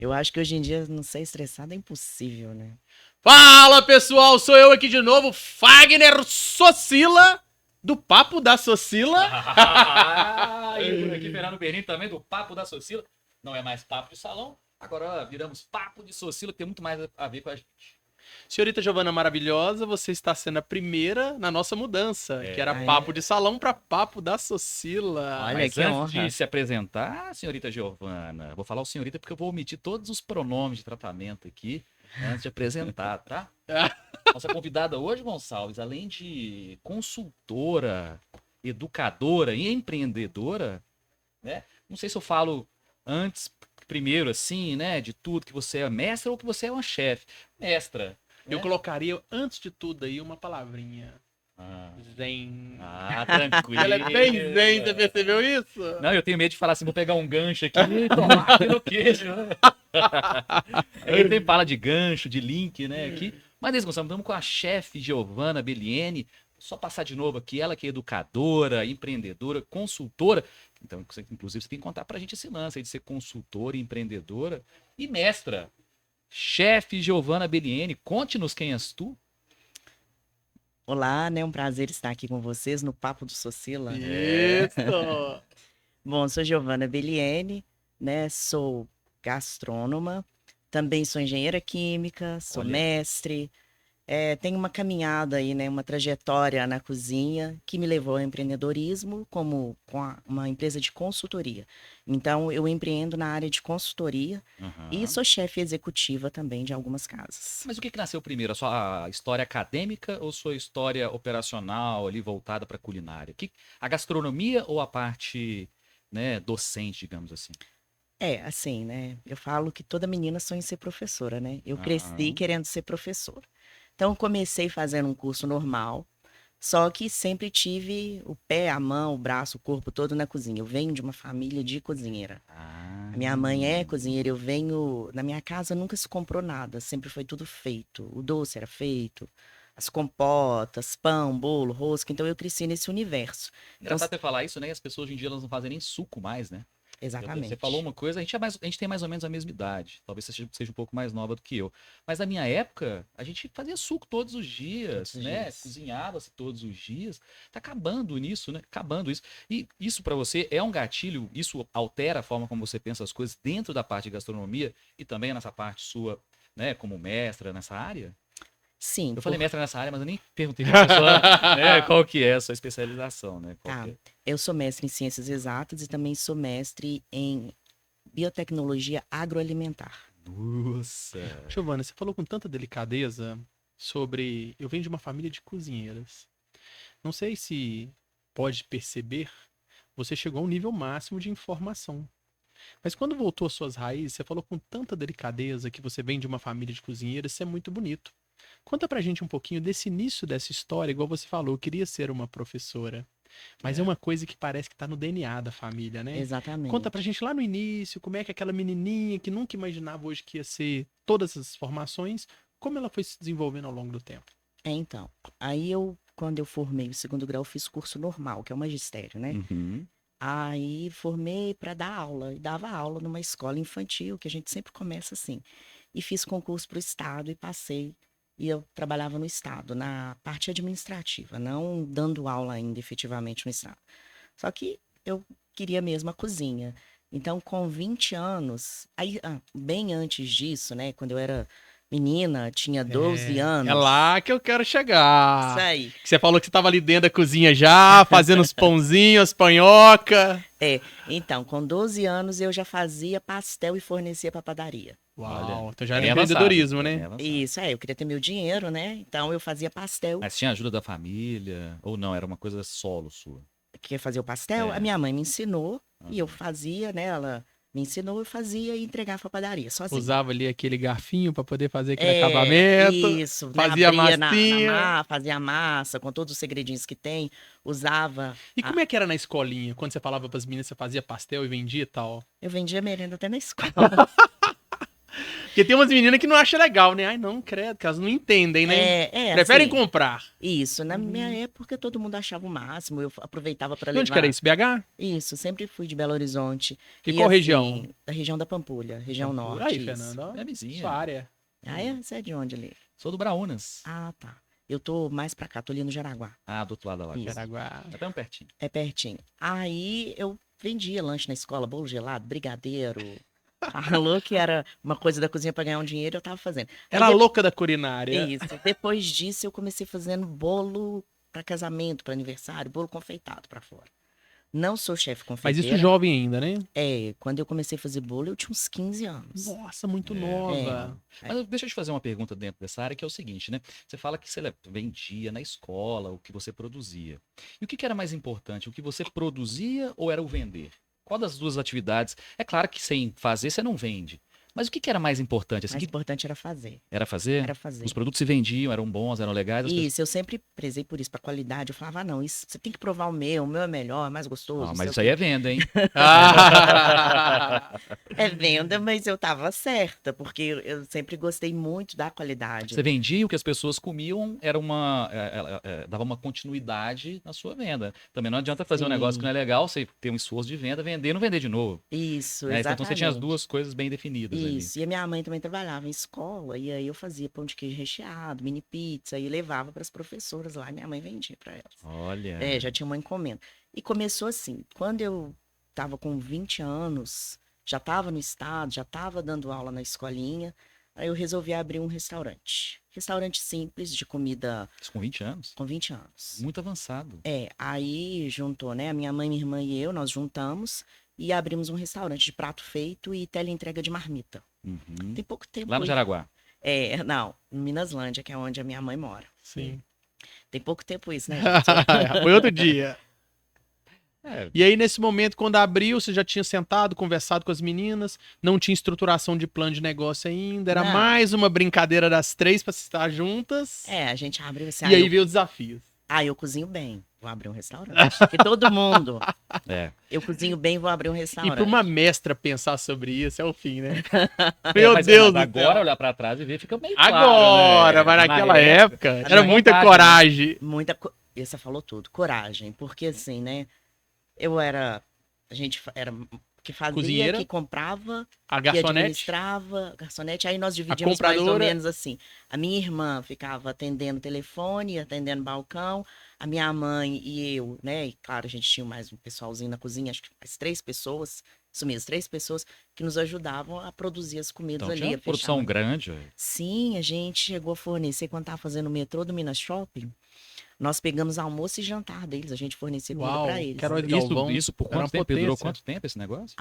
Eu acho que hoje em dia não ser estressado é impossível, né? Fala, pessoal, sou eu aqui de novo, Fagner Socila, do Papo da Socila. E por aqui, Fernando Bernini, também do Papo da Socila. Não é mais Papo de Salão, agora viramos Papo de Socila, que tem muito mais a ver com a gente. Senhorita Giovana maravilhosa, você está sendo a primeira na nossa mudança, que era Ah, é? Papo de Salão para Papo da Socila. Olha, Mas que antes honra. de se apresentar, senhorita Giovana, vou falar o senhorita porque eu vou omitir todos os pronomes de tratamento aqui antes de apresentar, tá? Nossa convidada hoje, Gonçalves, além de consultora, educadora e empreendedora, né? Não sei se eu falo antes, primeiro, assim, né? De tudo, que você é mestra ou que você é uma chefe. Mestra. Eu né? colocaria, antes de tudo aí, uma palavrinha. Ah, Zen. tranquilo. Ela é bem zen, você percebeu isso? Não, eu tenho medo de falar assim, vou pegar um gancho aqui e tomar aqui no queijo. Né? Ele sempre fala de gancho, de link, né? Aqui. Mas, Deus, Gonçalo, estamos com a chefe Giovana Belliene. Só passar de novo aqui, ela que é educadora, empreendedora, consultora. Então, inclusive, você tem que contar pra gente esse lance aí de ser consultora, empreendedora e mestra. Chefe Giovana Belliene, conte-nos quem és tu. Olá, né? Um prazer estar aqui com vocês no Papo do Socila. Isso! Bom, sou Giovana Belliene, né? Sou gastrônoma, também sou engenheira química, sou Olha. mestre. Tenho uma caminhada aí, né? Uma trajetória na cozinha que me levou ao empreendedorismo como uma empresa de consultoria. Então, eu empreendo na área de consultoria e Aham. sou chefe executiva também de algumas casas. Mas o que nasceu primeiro? A sua história acadêmica ou sua história operacional ali voltada para culinária? A gastronomia ou a parte, né, docente, digamos assim? Assim, né? Eu falo que toda menina sonha em ser professora, né? Eu cresci Aham. querendo ser professora. Então, comecei fazendo um curso normal, só que sempre tive o pé, a mão, o braço, o corpo todo na cozinha. Eu venho de uma família de cozinheira. Ah, A minha mãe é cozinheira, eu venho. Na minha casa nunca se comprou nada, sempre foi tudo feito. O doce era feito, as compotas, pão, bolo, rosca. Então, eu cresci nesse universo. Então, engraçado você falar isso, né? E as pessoas hoje em dia elas não fazem nem suco mais, né? Você falou exatamente. uma coisa, a gente tem mais ou menos a mesma idade. Talvez você seja um pouco mais nova do que eu. Mas na minha época, a gente fazia suco todos os Todos dias, os né? dias. Cozinhava-se todos os dias. Tá acabando nisso, né? Acabando isso. E isso pra você é um gatilho? Isso altera a forma como você pensa as coisas dentro da parte de gastronomia e também nessa parte sua, né? Como mestra nessa área? Sim, Eu falei mestra nessa área, mas eu nem perguntei pra pessoa, né? Qual que é a sua especialização, né? Qual tá. que é? Eu sou mestre em ciências exatas e também sou mestre em biotecnologia agroalimentar. Nossa. Giovana, você falou com tanta delicadeza sobre. Eu venho de uma família de cozinheiras. Não sei se pode perceber, você chegou a um nível máximo de informação. Mas quando voltou às suas raízes, você falou com tanta delicadeza que você vem de uma família de cozinheiras, isso é muito bonito. Conta pra gente um pouquinho desse início dessa história, igual você falou, eu queria ser uma professora. Mas é É. uma coisa que parece que tá no DNA da família, né? Conta pra Exatamente. gente lá no início, como é que aquela menininha que nunca imaginava hoje que ia ser todas essas formações, como ela foi se desenvolvendo ao longo do tempo. Então, quando eu formei o segundo grau, fiz curso normal, que é o magistério, né? Uhum. Aí formei para dar aula, e dava aula numa escola infantil, que a gente sempre começa assim. E fiz concurso para o estado e passei. E eu trabalhava no estado, na parte administrativa, não dando aula ainda efetivamente no estado. Só que eu queria mesmo a cozinha. Então, com 20 anos, bem antes disso, né, quando eu era menina, tinha 12 É anos. lá que eu quero Isso chegar. aí. Que você falou que você tava ali dentro da cozinha já, fazendo os pãozinhos, as panhoca. Então, com 12 anos eu já fazia pastel e fornecia para padaria. Olha, Uau, então já era bem avançado. empreendedorismo, Bem né? avançado. Isso, eu queria ter meu dinheiro, né? Então eu fazia pastel. Mas tinha ajuda da família? Ou não? Era uma coisa solo sua? Queria fazer o pastel, a É. minha mãe me ensinou e eu Aham. fazia, né? Ela me ensinou, eu fazia e entregava para padaria, sozinha. Usava ali aquele garfinho para poder fazer aquele acabamento, Isso, né? fazia a Abria na massinha. fazia a massa com todos os segredinhos que tem, usava. E como é que era na escolinha? Quando você falava para as meninas, você fazia pastel e vendia e tal? Eu vendia merenda até na escola. Porque tem umas meninas que não acham legal, né? Ai, não, credo, que elas não entendem, né? Preferem assim, comprar. isso. Na minha época, todo mundo achava o máximo. Eu aproveitava para De onde que era levar. isso? BH? Isso, sempre fui de Belo Horizonte. E E qual assim, região? da região da Pampulha, região norte. Aí, isso. Fernando, ó, É vizinha. sua área. Ah, você é de onde ali? Sou do Braúnas. Ah, tá. Eu tô mais pra cá, tô ali no Jaraguá. Ah, do outro lado da lagoa. Isso. Jaraguá. É tão pertinho. É pertinho. Aí eu vendia lanche na escola, bolo gelado, brigadeiro. Falou que era uma coisa da cozinha pra ganhar um dinheiro, eu tava fazendo. Aí Era louca da culinária. Isso. Depois disso, eu comecei fazendo bolo pra casamento, pra aniversário, bolo confeitado pra fora. Não sou chefe Mas confeiteira. isso jovem ainda, né? Quando eu comecei a fazer bolo, eu tinha uns 15 anos. Nossa, muito nova. Mas deixa eu te fazer uma pergunta dentro dessa área, que é o seguinte, né? Você fala que você vendia na escola o que você produzia. E o que era mais importante? O que você produzia ou era o vender? Qual das duas atividades? É claro que sem fazer você não vende. Mas o que era mais importante? O Assim, mais importante era fazer. era fazer? Era fazer. Os produtos se vendiam, eram bons, eram legais? As pessoas... Isso, eu sempre prezei por isso, pra qualidade. Eu falava, não, isso, você tem que provar o meu é melhor, é mais gostoso. Ah, não mas sei isso o aí quê. é venda, hein? Ah! É venda, mas eu tava certa, porque eu sempre gostei muito da qualidade. Você vendia o que as pessoas comiam, era dava uma continuidade na sua venda. Também não adianta fazer um negócio que não é legal, você ter um esforço de venda, vender e não vender de novo. Isso, Né? exatamente. Então você tinha as duas coisas bem definidas Isso, e a minha mãe também trabalhava em escola, e aí eu fazia pão de queijo recheado, mini pizza, e levava para as professoras lá, e minha mãe vendia para elas. ali. Olha. Já tinha uma encomenda. E começou assim, quando eu estava com 20 anos, já estava no estado, já estava dando aula na escolinha, aí eu resolvi abrir um restaurante. Restaurante simples, de comida Isso com 20 anos? com 20 anos. Muito avançado. Aí juntou, né, a minha mãe, minha irmã e eu, nós juntamos e abrimos um restaurante de prato feito e teleentrega de marmita. Uhum. Tem pouco tempo. Lá no Jaraguá. Não, em Minaslândia, que é onde a minha mãe mora. Sim. Tem pouco tempo isso, né, gente? Foi outro dia. É, E aí, nesse momento, quando abriu, você já tinha sentado, conversado com as meninas, não tinha estruturação de plano de negócio ainda, era Não. mais uma brincadeira das três pra estar juntas. A gente abriu assim, E aí veio o desafio. eu cozinho bem, vou abrir um restaurante. Porque todo mundo, é. eu cozinho bem, vou abrir um E restaurante. pra uma mestra pensar sobre isso é o fim, né? Meu Mas Deus do agora céu. olhar pra trás e ver fica meio claro, Agora, né? mas naquela época, era era muita vontade, coragem. E você falou tudo, coragem. Porque assim, né, a gente era que fazia, Cozinheira. que comprava, A que garçonete. administrava, garçonete, aí nós dividíamos mais ou compradora. menos assim. A minha irmã ficava atendendo telefone, atendendo balcão, a minha mãe e eu, né? E claro, a gente tinha mais um pessoalzinho na cozinha, acho que mais 3 pessoas, isso mesmo, 3 pessoas que nos ajudavam a produzir as comidas Então ali. tinha a uma produção fechar. grande. Sim, a gente chegou a fornecer quando estava fazendo o metrô do Minas Shopping. Nós pegamos almoço e jantar deles, a gente fornecia comida Uau, para eles. Quero Galvão. Isso por Era uma quanto tempo? Durou potência. quanto tempo esse negócio?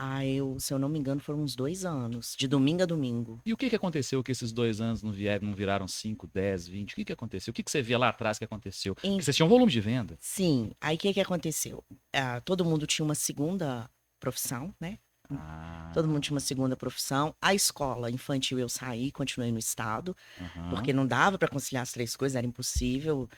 Se eu não me engano, foram uns 2 anos, de domingo a domingo. E o que aconteceu que esses 2 anos não viraram 5, 10, 20? O que aconteceu? O que você via lá atrás que aconteceu? Porque vocês tinham volume de venda. Sim, aí o que aconteceu? Todo mundo tinha uma segunda profissão, né? Ah, Todo mundo tinha uma segunda profissão. A escola infantil eu saí, continuei no estado, aham. porque não dava para conciliar as 3 coisas, era impossível.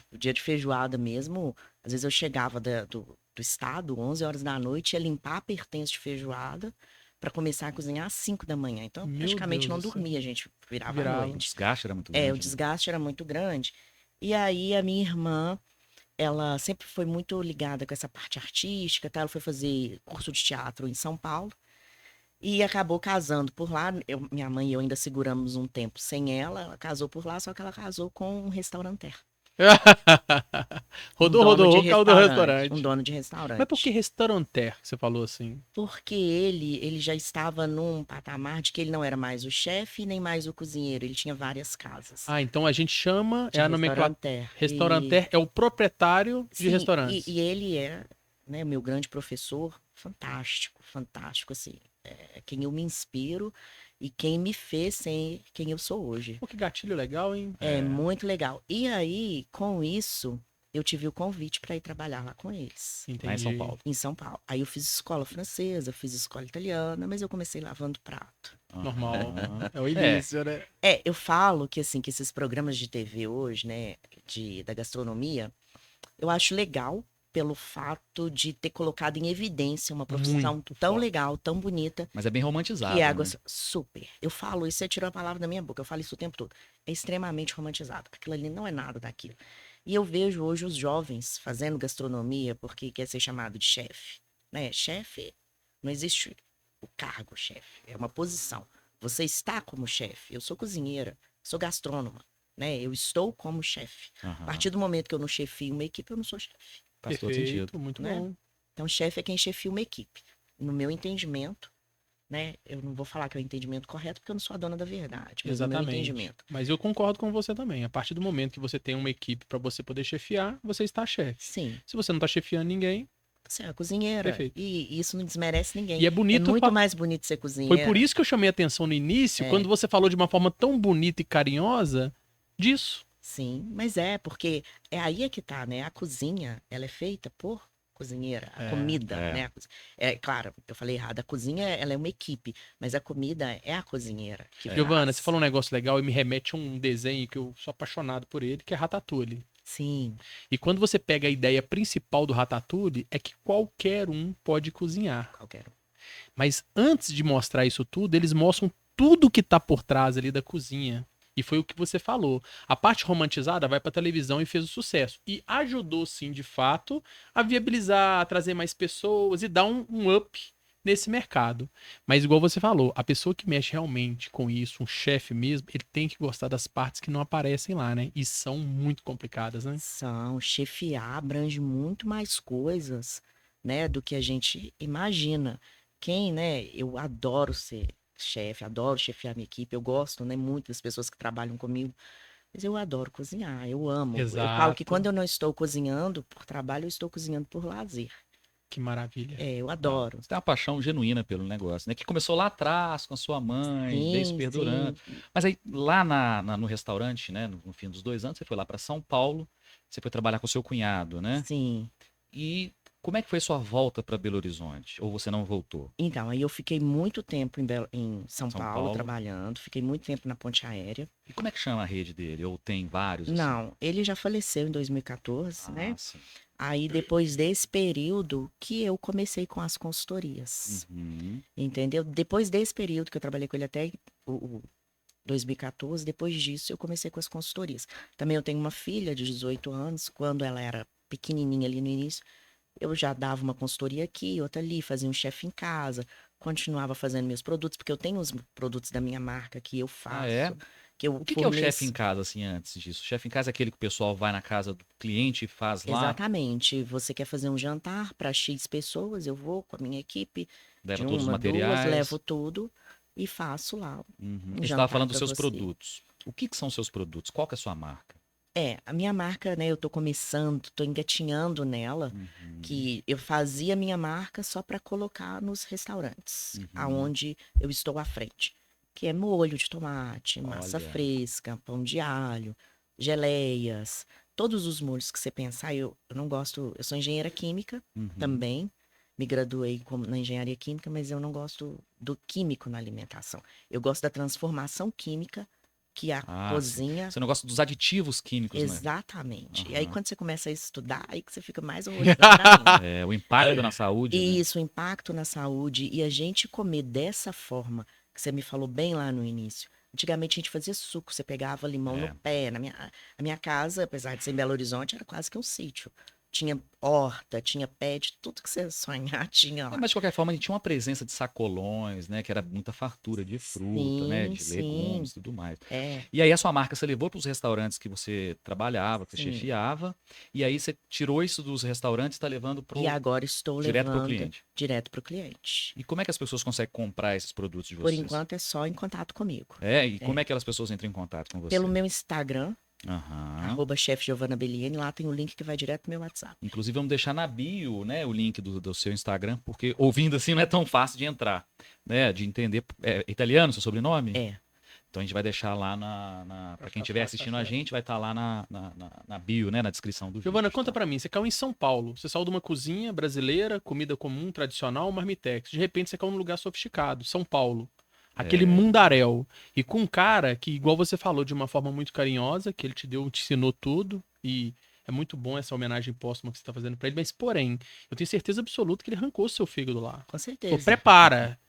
O dia de feijoada mesmo, às vezes eu chegava do estado, 11 horas da noite, ia limpar pertences de feijoada para começar a cozinhar às 5 da manhã. Então, Meu praticamente Deus não do céu. dormia, a gente virava à Virava. O noite. desgaste era muito grande. O né? desgaste era muito grande. E aí a minha irmã, ela sempre foi muito ligada com essa parte artística, tá? Ela foi fazer curso de teatro em São Paulo e acabou casando por lá. Minha mãe e eu ainda seguramos um tempo sem ela casou por lá, só que ela casou com um restauranter. Rodou, caiu do restaurante. Um dono de restaurante. Mas por que restauranter que você falou assim? Porque ele já estava num patamar de que ele não era mais o chefe nem mais o cozinheiro, ele tinha várias casas. Ah, então a gente chama, de é a nomenclatura. restauranter. Restauranter é o proprietário de Sim, restaurantes. E ele é, né, meu grande professor, fantástico, fantástico, assim. É quem eu me inspiro e quem me fez ser quem eu sou hoje. Pô, que gatilho legal, hein? É muito legal. E aí, com isso, eu tive o convite para ir trabalhar lá com eles, Entendi. Lá em São Paulo. em São Paulo. Aí eu fiz escola francesa, fiz escola italiana, mas eu comecei lavando prato. Normal. Aham. É o início, né? Eu falo que, assim, que esses programas de TV hoje, né, da gastronomia, eu acho legal, pelo fato de ter colocado em evidência uma profissão Muito tão forte. legal, tão bonita, Mas é bem romantizado, que é né? super. Eu falo isso, você tirou a palavra da minha boca, eu falo isso o tempo todo. É extremamente romantizado. Aquilo ali não é nada daquilo. E eu vejo hoje os jovens fazendo gastronomia porque quer ser chamado de chefe, né? Chefe, não existe o cargo chefe, é uma posição. Você está como chefe. Eu sou cozinheira, sou gastrônoma, né? Eu estou como chefe. A Aham. partir do momento que eu não chefio uma equipe, eu não sou chefe, Faz todo sentido. Perfeito, muito né? bom. Então, chefe é quem chefia uma equipe. No meu entendimento, né? Eu não vou falar que é o entendimento correto, porque eu não sou a dona da verdade, mas no meu Exatamente. entendimento. Mas eu concordo com você também. A partir do momento que você tem uma equipe para você poder chefiar, você está chefe. Sim, Se você não está chefiando ninguém, você é a cozinheira. Perfeito. E isso não desmerece ninguém. e é bonito. É muito mais bonito ser Foi cozinheira. por isso que eu chamei a atenção no início, É. quando você falou de uma forma tão bonita e carinhosa disso. Sim, mas porque é aí é que tá, né? A cozinha, ela é feita por cozinheira, a É, comida, é. né? É claro, eu falei errado, a cozinha, ela é uma equipe, mas a comida é a cozinheira que Giovana, faz. você falou um negócio legal e me remete a um desenho que eu sou apaixonado por ele, que é Ratatouille. Sim, E quando você pega a ideia principal do Ratatouille, é que qualquer um pode cozinhar. qualquer um. Mas antes de mostrar isso tudo, eles mostram tudo que tá por trás ali da cozinha. E foi o que você falou. A parte romantizada vai pra televisão e fez o sucesso. E ajudou, sim, de fato, a viabilizar, a trazer mais pessoas e dar um up nesse mercado. Mas igual você falou, a pessoa que mexe realmente com isso, um chefe mesmo, ele tem que gostar das partes que não aparecem lá, né? E são muito complicadas, né? Chefiar abrange muito mais coisas, né, do que a gente imagina. Né, eu adoro ser chefe, adoro chefiar minha equipe, eu gosto, né, muito das pessoas que trabalham comigo, mas eu adoro cozinhar, eu amo. Eu falo que Exato. quando eu não estou cozinhando por trabalho, eu estou cozinhando por lazer. Que maravilha. Eu Ah, adoro. você tem uma paixão genuína pelo negócio, né? Que começou lá atrás com a sua mãe, veio se Sim, perdurando. sim. Mas aí, lá no restaurante, né? No fim dos 2 anos, você foi lá para São Paulo, você foi trabalhar com o seu cunhado, né? Sim. E como é que foi sua volta para Belo Horizonte? Ou você não voltou? Então, aí eu fiquei muito tempo em São São Paulo Paulo. trabalhando, fiquei muito tempo na ponte aérea. E como é que chama a rede dele? Ou tem vários, assim? Não, ele já faleceu em 2014, né? Ah, sim. Aí, depois desse período que eu comecei com as consultorias, Uhum. entendeu? Depois desse período que eu trabalhei com ele até o 2014, depois disso eu comecei com as consultorias. Também eu tenho uma filha de 18 anos, quando ela era pequenininha ali no início, eu já dava uma consultoria aqui, outra ali, fazia um chefe em casa, continuava fazendo meus produtos, porque eu tenho os produtos da minha marca que eu faço, Ah, é? que eu O que é o chefe forneço. em casa, assim, antes disso? O chefe em casa é aquele que o pessoal vai na casa do cliente e faz lá, Exatamente. Você quer fazer um jantar para X pessoas, eu vou com a minha equipe leva de todos os uma, duas, materiais. levo tudo e faço lá Uhum. um Você estava jantar falando dos para seus você. produtos. O que que são seus produtos? Qual que é a sua marca? A minha marca, né, eu tô começando, tô engatinhando nela, Uhum. que eu fazia minha marca só para colocar nos restaurantes, Uhum. aonde eu estou à frente, que é molho de tomate, massa Olha. fresca, pão de alho, geleias, todos os molhos que você pensar. Eu não gosto, eu sou engenheira química Uhum. também, me graduei na engenharia química, mas eu não gosto do químico na alimentação. Eu gosto da transformação química que a Ah, sim. cozinha. Você não gosta dos aditivos químicos, né? Exatamente. E aí, Aham. quando você começa a estudar, aí que você fica mais horrorizado ainda. É, o impacto na saúde, né? Isso, o impacto na saúde. E a gente comer dessa forma, que você me falou bem lá no início. Antigamente a gente fazia suco, você pegava limão É. no pé. A minha casa, apesar de ser em Belo Horizonte, era quase que um sítio. Tinha horta, tinha pet, tudo que você sonhar tinha É, lá. mas de qualquer forma, a gente tinha uma presença de sacolões, né? Que era muita fartura de fruta, né? Sim, De sim. legumes e tudo mais. É, E aí a sua marca você levou para os restaurantes que você trabalhava, que você sim. chefiava, e aí você tirou isso dos restaurantes e está levando E agora estou direto pro levando cliente. direto para o cliente. E como é que as pessoas conseguem comprar esses produtos de Por vocês? enquanto é só em contato comigo. E como é que aquelas pessoas entram em contato com você? Pelo meu Instagram, Aham. @chefe Giovana Belliene, lá tem o link que vai direto pro meu WhatsApp. Inclusive, vamos deixar na bio, né, o link do seu Instagram, porque ouvindo assim não é tão fácil de entrar, né, de entender. É italiano seu sobrenome? É, Então a gente vai deixar lá para quem estiver assistindo a gente, vai estar lá na bio, né, na descrição do vídeo. Giovana, conta tá? pra mim, você caiu em São Paulo, você saiu de uma cozinha brasileira, comida comum, tradicional, marmitex. De repente você caiu num lugar sofisticado, São Paulo. Aquele mundaréu. E com um cara que, igual você falou, de uma forma muito carinhosa, que ele te ensinou tudo. E É muito bom essa homenagem póstuma que você tá fazendo pra ele, mas porém, eu tenho certeza absoluta que ele arrancou seu fígado lá. Com Falou, certeza. prepara.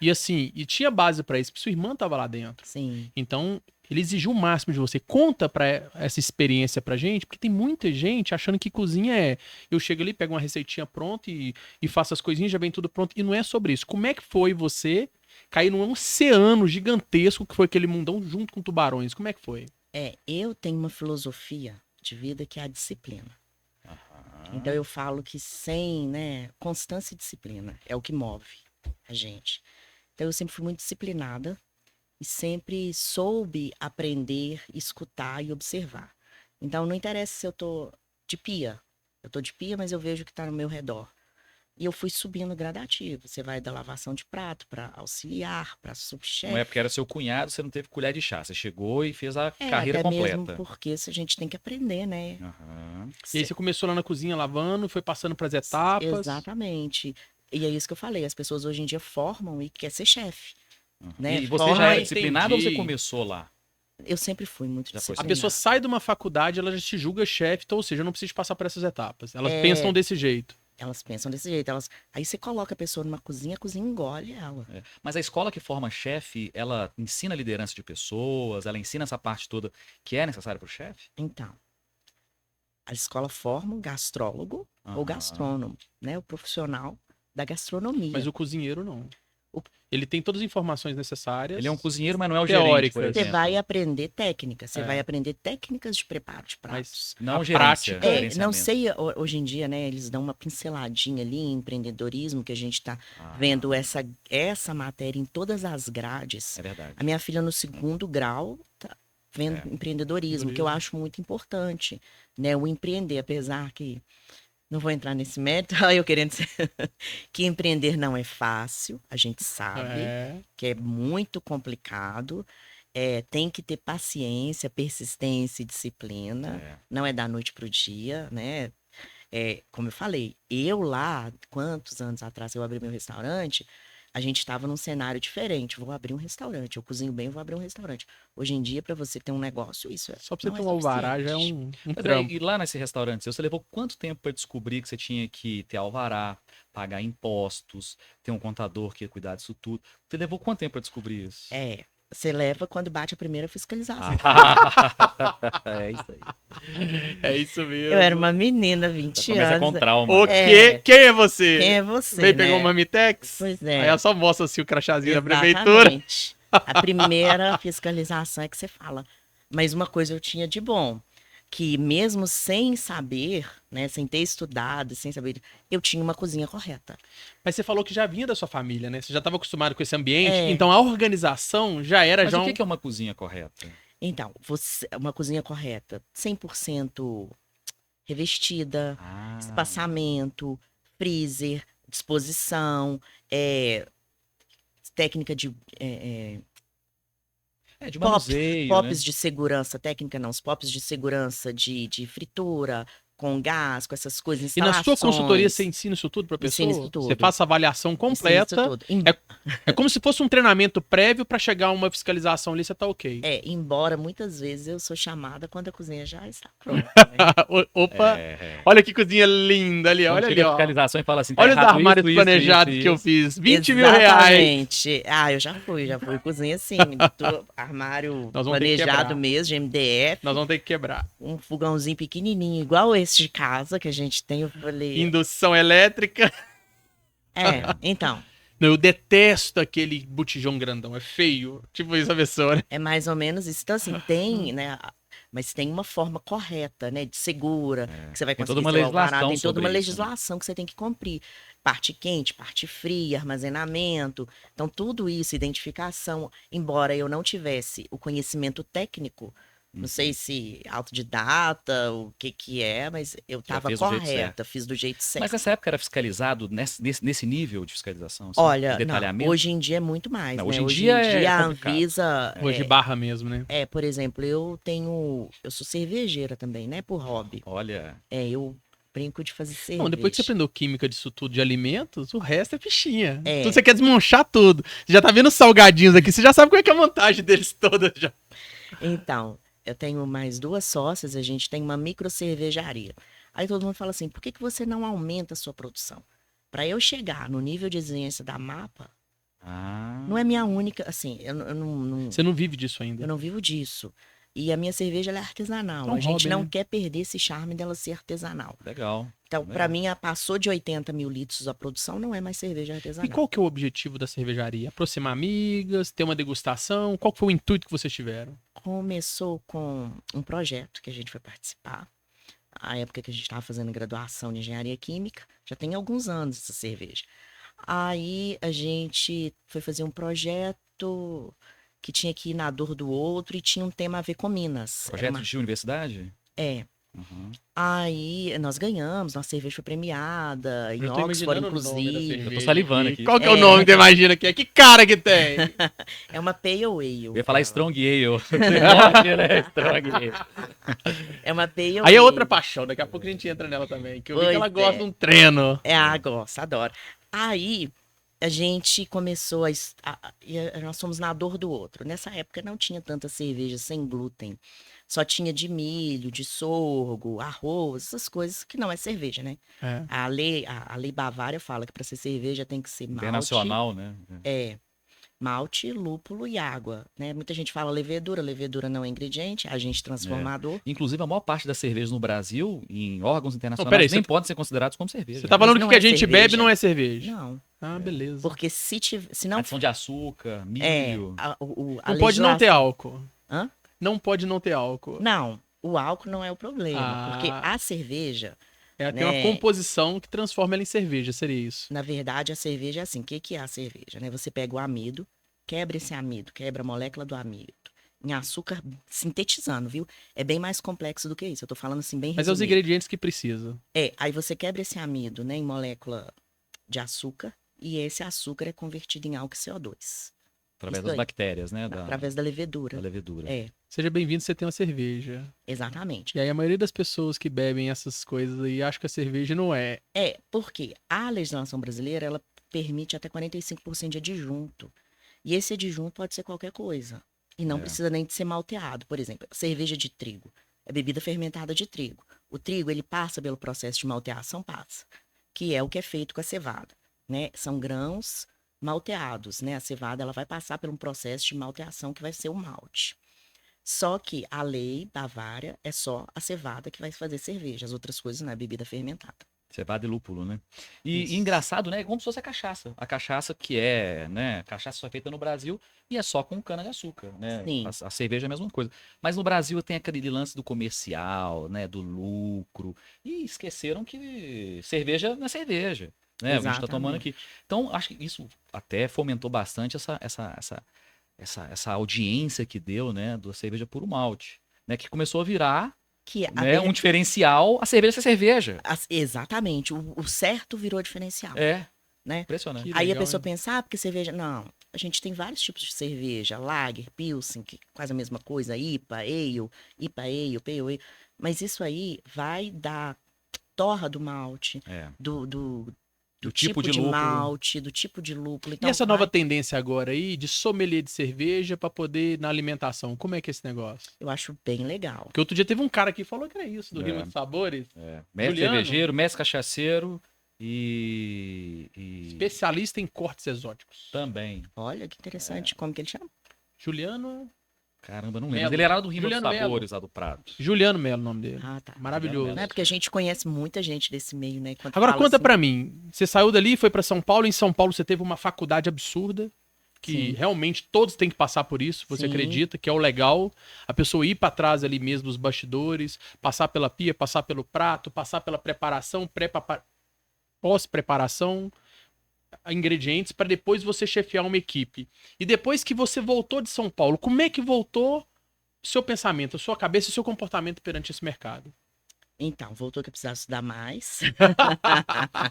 E assim, e tinha base pra isso, porque sua irmã tava lá dentro. Sim. Então, ele exigiu o máximo de você. Conta essa experiência pra gente, porque tem muita gente achando que cozinha é... Eu chego ali, pego uma receitinha pronta e faço as coisinhas, já vem tudo pronto. E não é sobre isso. Como é que foi você cair num oceano gigantesco que foi aquele mundão junto com tubarões? Como é que foi? Eu tenho uma filosofia de vida que é a disciplina. Aham. Então eu falo que sem, né, constância e disciplina é o que move a gente. Então eu sempre fui muito disciplinada e sempre soube aprender, escutar e observar. Então não interessa se eu tô de pia. Eu tô de pia, mas eu vejo o que tá no meu redor. E eu fui subindo gradativo. Você vai da lavação de prato para auxiliar, para Não é subchefe. porque era seu cunhado, você não teve colher de chá. Você chegou e fez a carreira Até completa. mesmo porque isso a gente tem que aprender, né? Aham. E aí você começou lá na cozinha lavando, foi passando pras etapas. Exatamente. E é isso que eu falei, as pessoas hoje em dia formam e quer ser chefe, né? E você Forma- já era Ah, disciplinado ou você entendi. começou lá? Eu sempre fui muito Já foi. A disciplinada. pessoa sai de uma faculdade, ela já te julga chefe, então, ou seja, não precisa passar por essas etapas. Elas É. pensam desse jeito. Elas pensam desse jeito. Aí você coloca a pessoa numa cozinha, a cozinha engole ela. É. Mas a escola que forma chefe, ela ensina a liderança de pessoas, ela ensina essa parte toda que é necessária para o chefe? Então, a escola forma um gastrólogo Aham. ou gastrônomo, né? O profissional da gastronomia. Mas o cozinheiro não. O- Ele tem todas as informações necessárias. Ele é um cozinheiro, mas não é o gerente, Teóricas. por Você exemplo. vai aprender técnica, você É. vai aprender técnicas de preparo de pratos. Mas Não a gerência, prática. Não gerenciamento. sei, hoje em dia, né, eles dão uma pinceladinha ali em empreendedorismo, que a gente está Ah, vendo essa matéria em todas as grades. É verdade. A minha filha no 2º grau tá vendo É. empreendedorismo, que eu acho muito importante, né, o empreender, apesar que não vou entrar nesse mérito, eu querendo dizer que empreender não é fácil, a gente sabe É. que é muito complicado, tem que ter paciência, persistência e disciplina. É. Não é da noite pro dia, né? Como eu falei, eu lá, quantos anos atrás eu abri meu restaurante, a gente estava num cenário diferente. Vou abrir um restaurante, eu cozinho bem, vou abrir um restaurante. Hoje em dia, para você ter um negócio, isso Só pra você não ter um alvará já é suficiente. um Mas aí, trampo. e lá nesse restaurante, seu, você levou quanto tempo para descobrir que você tinha que ter alvará, pagar impostos, ter um contador que ia cuidar disso tudo? Você levou quanto tempo para descobrir isso? Você leva quando bate a primeira fiscalização. É isso aí. É isso mesmo. Eu era uma menina, 20 Começa com anos. trauma. O quê? Quem é você? Quem é você, Veio né? pegar um Mamitex? Pois Aí é. ela só mostra assim o crachazinho da prefeitura. Exatamente. A primeira fiscalização é que você fala. Mas uma coisa eu tinha de bom, que mesmo sem saber, né, sem ter estudado, sem saber, eu tinha uma cozinha correta. Mas você falou que já vinha da sua família, né? Você já estava acostumado com esse ambiente. É. Então a organização já era Mas já o um... que é uma cozinha correta? Então, uma cozinha correta, 100% revestida, Ah, espaçamento, freezer, disposição, técnica de de Pops, manuseio, pops né? de segurança, técnica não, os pops de segurança de fritura, com gás, com essas coisas, E na sua instalações. consultoria você ensina isso tudo pra pessoa? Ensino isso tudo. Você faz a avaliação Ensino completa. isso tudo. É como se fosse um treinamento prévio pra chegar a uma fiscalização ali, você tá ok. Embora muitas vezes eu sou chamada quando a cozinha já está pronta. Né? Opa, É. olha que cozinha linda ali, Quando olha chega ali, a ó. fiscalização e fala assim, tá Olha os errado armários isso, planejados isso, que eu isso. fiz. 20 mil reais. Exatamente. Eu já fui cozinha assim, armário Nós vamos ter que planejado quebrar. mesmo, de MDF, Nós vamos ter que quebrar. um fogãozinho pequenininho, igual esse de casa que a gente tem, eu falei... Indução elétrica. Então... Não, eu detesto aquele botijão grandão, é feio. Tipo isso a pessoa, né? É mais ou menos isso. Então, assim, tem, né? Mas tem uma forma correta, né? De segura, que você vai Tem conseguir toda uma seu alvará, legislação tem toda uma sobre isso, né? legislação que você tem que cumprir. Parte quente, parte fria, armazenamento. Então, tudo isso, identificação. Embora eu não tivesse o conhecimento técnico, não sei se autodidata, o que é, mas eu estava fez do jeito correta, fiz do jeito certo. Mas nessa época era fiscalizado nesse nível de fiscalização? Assim, Olha, de detalhamento? não, hoje em dia é muito mais, Não, né? hoje em dia é a complicado. Anvisa... Hoje barra mesmo, né? por exemplo, eu sou cervejeira também, né? Por hobby. Olha, Eu brinco de fazer cerveja. Não, depois que você aprendeu química disso tudo de alimentos, o resto é fichinha. É. Então você quer desmanchar tudo. Você já tá vendo os salgadinhos aqui, você já sabe qual é que é a montagem deles toda já. Então, eu tenho mais 2 sócias, a gente tem uma micro cervejaria. Aí todo mundo fala assim, por que que você não aumenta a sua produção? Para eu chegar no nível de exigência da Mapa, Ah, não é minha única, assim, eu Você não vive disso eu ainda. não vivo disso. E a minha cerveja ela é artesanal. É um A gente hobby, não né? quer perder esse charme dela ser artesanal. legal. Então, para Legal. mim, passou de 80 mil litros a produção, não é mais cerveja E artesanal. qual que é o objetivo da cervejaria? Aproximar amigas, ter uma degustação? Qual que foi o intuito que vocês tiveram? Começou com um projeto que a gente foi participar. A época que a gente estava fazendo graduação de engenharia química, já tem alguns anos essa cerveja. Aí a gente foi fazer um projeto que tinha que ir na dor do outro e tinha um tema a ver com Minas. Era Projeto de universidade? É. Uhum. Aí nós ganhamos, nossa cerveja foi premiada, em Eu tô Oxford, imaginando o nome da inclusive. Eu tô salivando aqui. Qual que é o nome que você imagina que é? Que cara que tem? É uma Pale Ale. Eu ia falar ela. Strong Ale. Pode, né? Strong Ale. É uma Pale Aí é outra Ale. paixão, daqui a pouco a gente entra nela também. Que eu vi que Pois ela gosta é. de um treino. Gosta, adora. Aí a gente começou nós fomos na dor do outro. Nessa época não tinha tanta cerveja sem glúten. Só tinha de milho, de sorgo, arroz, essas coisas que não é cerveja, né? É. A lei Bavária fala que para ser cerveja tem que ser malte, Internacional, né? malte, lúpulo e água, né? Muita gente fala levedura não é ingrediente, é agente transformador. Inclusive, a maior parte das cervejas no Brasil, em órgãos internacionais, peraí, nem você- podem ser considerados como cerveja. Você tá Mas falando que não o que é a gente cerveja. bebe não é cerveja. Não, Ah, beleza. porque se não Adição de açúcar, é milho. a Não pode não ter legislação- álcool. Hã? Não pode não ter álcool. Não, o álcool não é o problema, porque Ah. a cerveja, É, tem uma né? composição que transforma ela em cerveja, seria isso. na verdade, a cerveja é assim. O que que é a cerveja, né? Você pega o amido, quebra esse amido, quebra a molécula do amido em açúcar sintetizando, viu? É bem mais complexo do que isso. Eu tô falando assim bem Mas é os resumido. ingredientes que precisa. Aí você quebra esse amido, né, em molécula de açúcar e esse açúcar é convertido em álcool e CO2, Através Isso das aí. bactérias, né? através da levedura. Da levedura. Seja bem-vindo, você tem uma cerveja. Exatamente. E aí a maioria das pessoas que bebem essas coisas aí acha que a cerveja não é. Porque a legislação brasileira, ela permite até 45% de adjunto. E esse adjunto pode ser qualquer coisa. E não É. precisa nem de ser malteado. Por exemplo, cerveja de trigo. É bebida fermentada de trigo. O trigo, ele passa pelo processo de malteação, passa. Que é o que é feito com a cevada, né? São grãos malteados, né? A cevada, ela vai passar por um processo de malteação que vai ser o malte. Só que a lei Bavária é só a cevada que vai fazer cerveja. As outras coisas não é bebida fermentada. Cevada e lúpulo, né? E Isso. engraçado, né? Como se fosse a cachaça. A cachaça que é, né? Cachaça só é feita no Brasil e é só com cana-de-açúcar, né? Sim. A cerveja é a mesma coisa. Mas no Brasil tem aquele lance do comercial, né? Do lucro. E esqueceram que cerveja não é cerveja, né? A gente tá tomando Exatamente. aqui. Então, acho que isso até fomentou bastante essa audiência que deu, né? Da cerveja puro malte, né? Que começou a virar, Que a né? Um diferencial, a cerveja ser cerveja. Exatamente. O certo virou diferencial. É, Né? impressionante. Que Aí legal, a pessoa hein? pensa, porque cerveja. Não, a gente tem vários tipos de cerveja. Lager, Pilsen, que quase a mesma coisa. IPA, Ale, Pale Ale. Mas isso aí vai da torra do malte, É. do tipo de de lúpulo. malte, do tipo de lúpulo. E Então, essa nova tendência agora aí de sommelier de cerveja pra poder na alimentação, como é que é esse negócio? eu acho bem legal. Porque outro dia teve um cara que falou que era isso, do É. Rima de Sabores. Mestre Juliano? cervejeiro, mestre cachaceiro e Especialista em cortes exóticos. também. Olha que interessante. Como que ele chama? Juliano. Caramba, não lembro. Melo. Mas ele era do Rima Juliano dos Melo. Sabores, lá do Prato. Juliano Melo, o nome dele. Ah, tá. Maravilhoso. Né? Porque a gente conhece muita gente desse meio, né? Quando Agora fala conta assim, pra mim. Você saiu dali, foi pra São Paulo. Em São Paulo você teve uma faculdade absurda. Que Sim. realmente todos têm que passar por isso. Você Sim. acredita que é o legal. A pessoa ir pra trás ali mesmo dos bastidores. Passar pela pia, passar pelo prato. Passar pela preparação, pós-preparação. Ingredientes para depois você chefiar uma equipe. E depois que você voltou de São Paulo, como é que voltou o seu pensamento, a sua cabeça e o seu comportamento perante esse mercado? Então, voltou que eu precisava estudar mais.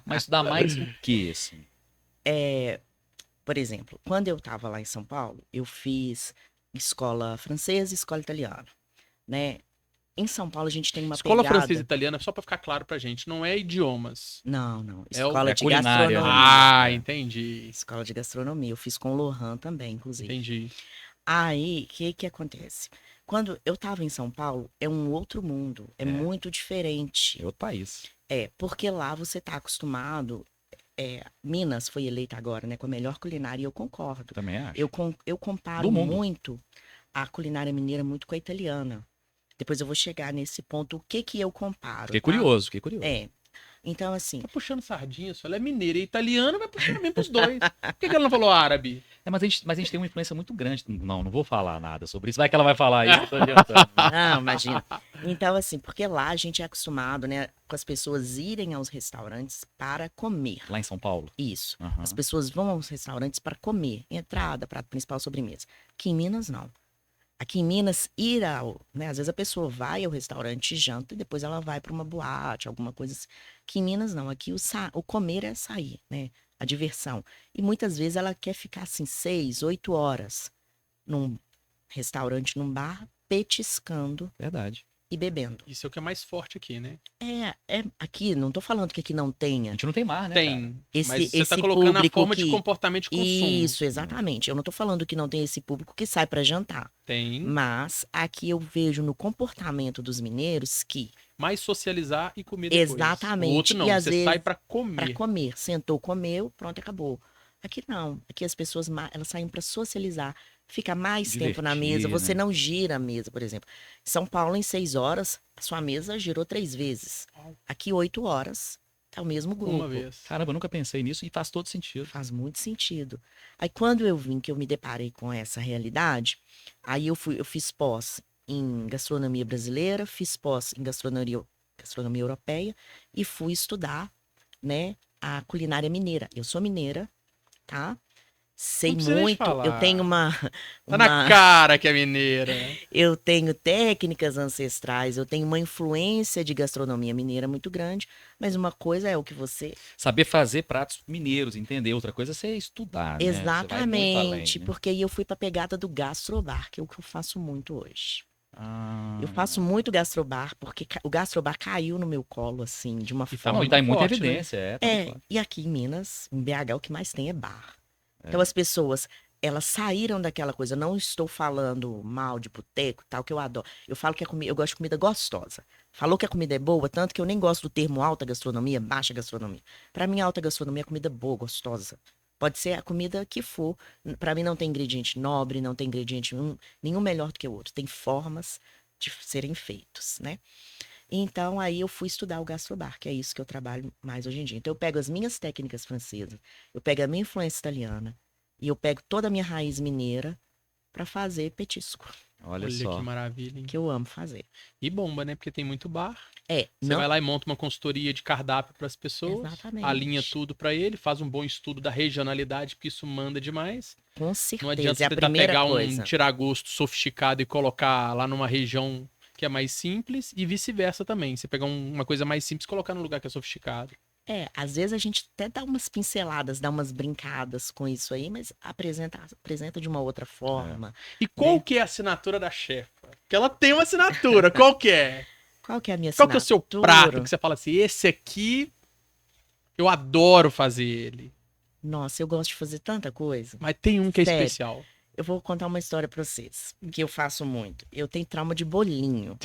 Mas estudar mais o que, assim? Por exemplo, quando eu estava lá em São Paulo, eu fiz escola francesa e escola italiana, né? Em São Paulo a gente tem uma Escola pegada... francesa e italiana, só para ficar claro pra gente, não é idiomas. Não. É o- Escola é de culinária, né? gastronomia. Ah, entendi. Escola de gastronomia. Eu fiz com o Lohan também, inclusive. Entendi. Aí, o que que acontece? Quando eu estava em São Paulo, é um outro mundo, é muito diferente. É outro país. Porque lá você está acostumado. Minas foi eleita agora, né, com a melhor culinária, e eu concordo. Também acho. Eu comparo Do mundo. muito a culinária mineira muito com a italiana. Depois eu vou chegar nesse ponto, o que que eu comparo, Fiquei tá? curioso, fiquei curioso. Então, assim, Tá puxando sardinha, só ela é mineira e italiana, vai puxar mesmo pros dois. Por que ela não falou árabe? Mas a gente tem uma influência muito grande. Não vou falar nada sobre isso. Vai que ela vai falar isso. Tô adiantando. não, imagina. Então, assim, porque lá a gente é acostumado, né, com as pessoas irem aos restaurantes para comer. Lá em São Paulo. Isso. Aham. As pessoas vão aos restaurantes para comer. Entrada, prato principal, sobremesa. Aqui em Minas, não. Aqui em Minas, né, às vezes a pessoa vai ao restaurante e janta e depois ela vai para uma boate, alguma coisa assim. Aqui em Minas, não. Aqui o comer é sair, né? A diversão. E muitas vezes ela quer ficar assim 6, 8 horas num restaurante, num bar, petiscando Verdade. e bebendo. Isso é o que é mais forte aqui, né? Aqui, não tô falando que aqui não A tenha. gente não tem mar, né? cara? Tem. Esse- mas você tá esse colocando a público forma de que- comportamento de consumo. Isso, exatamente. Eu não tô falando que não tem esse público que sai para jantar. Tem. Mas aqui eu vejo no comportamento dos mineiros que, Mais socializar e comer depois. Exatamente. O outro não, E às você vezes, sai pra para comer. comer, sentou, comeu, pronto, acabou. Aqui não. Aqui as pessoas, elas saem para socializar, fica mais tempo na Divertir, mesa. Você né? não gira a mesa, por exemplo. Em São Paulo, em 6 horas, a sua mesa girou 3 vezes. Aqui, 8 horas, é o mesmo grupo. Uma vez. Caramba, eu nunca pensei nisso e faz todo sentido. Faz muito sentido. Aí quando eu vim, que eu me deparei com essa realidade, aí eu fiz pós em gastronomia brasileira, fiz pós em gastronomia europeia e fui estudar, né, a culinária mineira. Eu sou mineira, tá? Sei Não precisa nem muito, eu falar. tenho Tá na cara que é mineira. eu tenho técnicas ancestrais, eu tenho uma influência de gastronomia mineira muito grande, mas uma coisa é o que você Saber fazer pratos mineiros, entender. Outra coisa é você estudar, né? Você vai muito além, Exatamente, né? porque aí eu fui para a pegada do gastrobar, que é o que eu faço muito hoje. Ah. Eu faço muito gastrobar, porque o gastrobar caiu no meu colo, assim, de uma E tá forma. Não, e muito tá em muita forte, né? evidência, tá muito forte. E aqui em Minas, em BH, o que mais tem é bar. Então as pessoas, elas saíram daquela coisa. Não estou falando mal de boteco, tal, que eu adoro. Eu falo que eu gosto de comida gostosa. Falou que a comida é boa, tanto que eu nem gosto do termo alta gastronomia, baixa gastronomia. Para mim, alta gastronomia é comida boa, gostosa. Pode ser a comida que for. Para mim, não tem ingrediente nobre, não tem ingrediente nenhum melhor do que o outro. Tem formas de serem feitos, né? Então, aí eu fui estudar o gastrobar, que é isso que eu trabalho mais hoje em dia. Então, eu pego as minhas técnicas francesas, eu pego a minha influência italiana e eu pego toda a minha raiz mineira para fazer petisco, Olha Olha só. que maravilha, hein? que eu amo fazer. E bomba, né? Porque tem muito bar. É, Você não vai lá e monta uma consultoria de cardápio para as pessoas, Exatamente. alinha tudo para ele, faz um bom estudo da regionalidade, porque isso manda demais. com Não certeza, adianta é a você tentar primeira pegar coisa. um tiragosto sofisticado e colocar lá numa região que é mais simples e vice-versa também. Você pegar uma coisa mais simples e colocar num lugar que é sofisticado. Às vezes a gente até dá umas pinceladas, dá umas brincadas com isso aí, mas apresenta de uma outra forma. E qual que é a assinatura da chefa? Porque ela tem uma assinatura, qual que é? Qual que é a minha Qual que é o seu assinatura? prato que você fala assim, esse aqui eu adoro fazer ele. Nossa, eu gosto de fazer tanta coisa. Mas tem um que é Sério. especial. Eu vou contar uma história pra vocês, que eu faço muito. Eu tenho trauma de bolinho.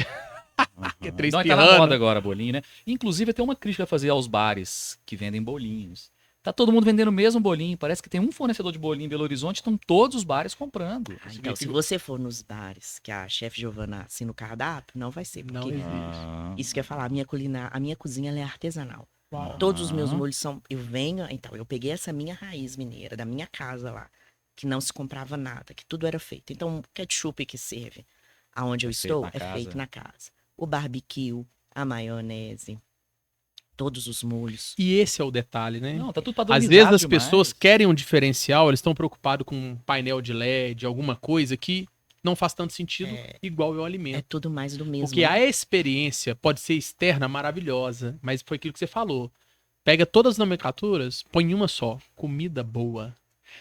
Que é três Não, e tá na pirrano. moda agora bolinho, né? Inclusive, tem uma crítica a fazer aos bares que vendem bolinhos. Tá todo mundo vendendo o mesmo bolinho. Parece que tem um fornecedor de bolinho em Belo Horizonte, estão todos os bares comprando. Então, se você for nos bares que a chefe Giovana assina o cardápio, não vai ser. Não Porque existe. isso que eu ia falar, a minha cozinha ela é artesanal. Uau. Todos os meus Ah. molhos são. Então, eu peguei essa minha raiz mineira, da minha casa lá, que não se comprava nada, que tudo era feito. Então, o ketchup que serve aonde eu É feito estou na é casa. feito na casa. O barbecue, a maionese, todos os molhos. E esse é o detalhe, né? Não, tá tudo Às padronizado vezes as demais. pessoas querem um diferencial, eles estão preocupados com um painel de LED, alguma coisa que não faz tanto sentido, igual é o É alimento. tudo mais do mesmo. Porque né? a experiência pode ser externa, maravilhosa, mas foi aquilo que você falou. Pega todas as nomenclaturas, põe em uma só. Comida boa.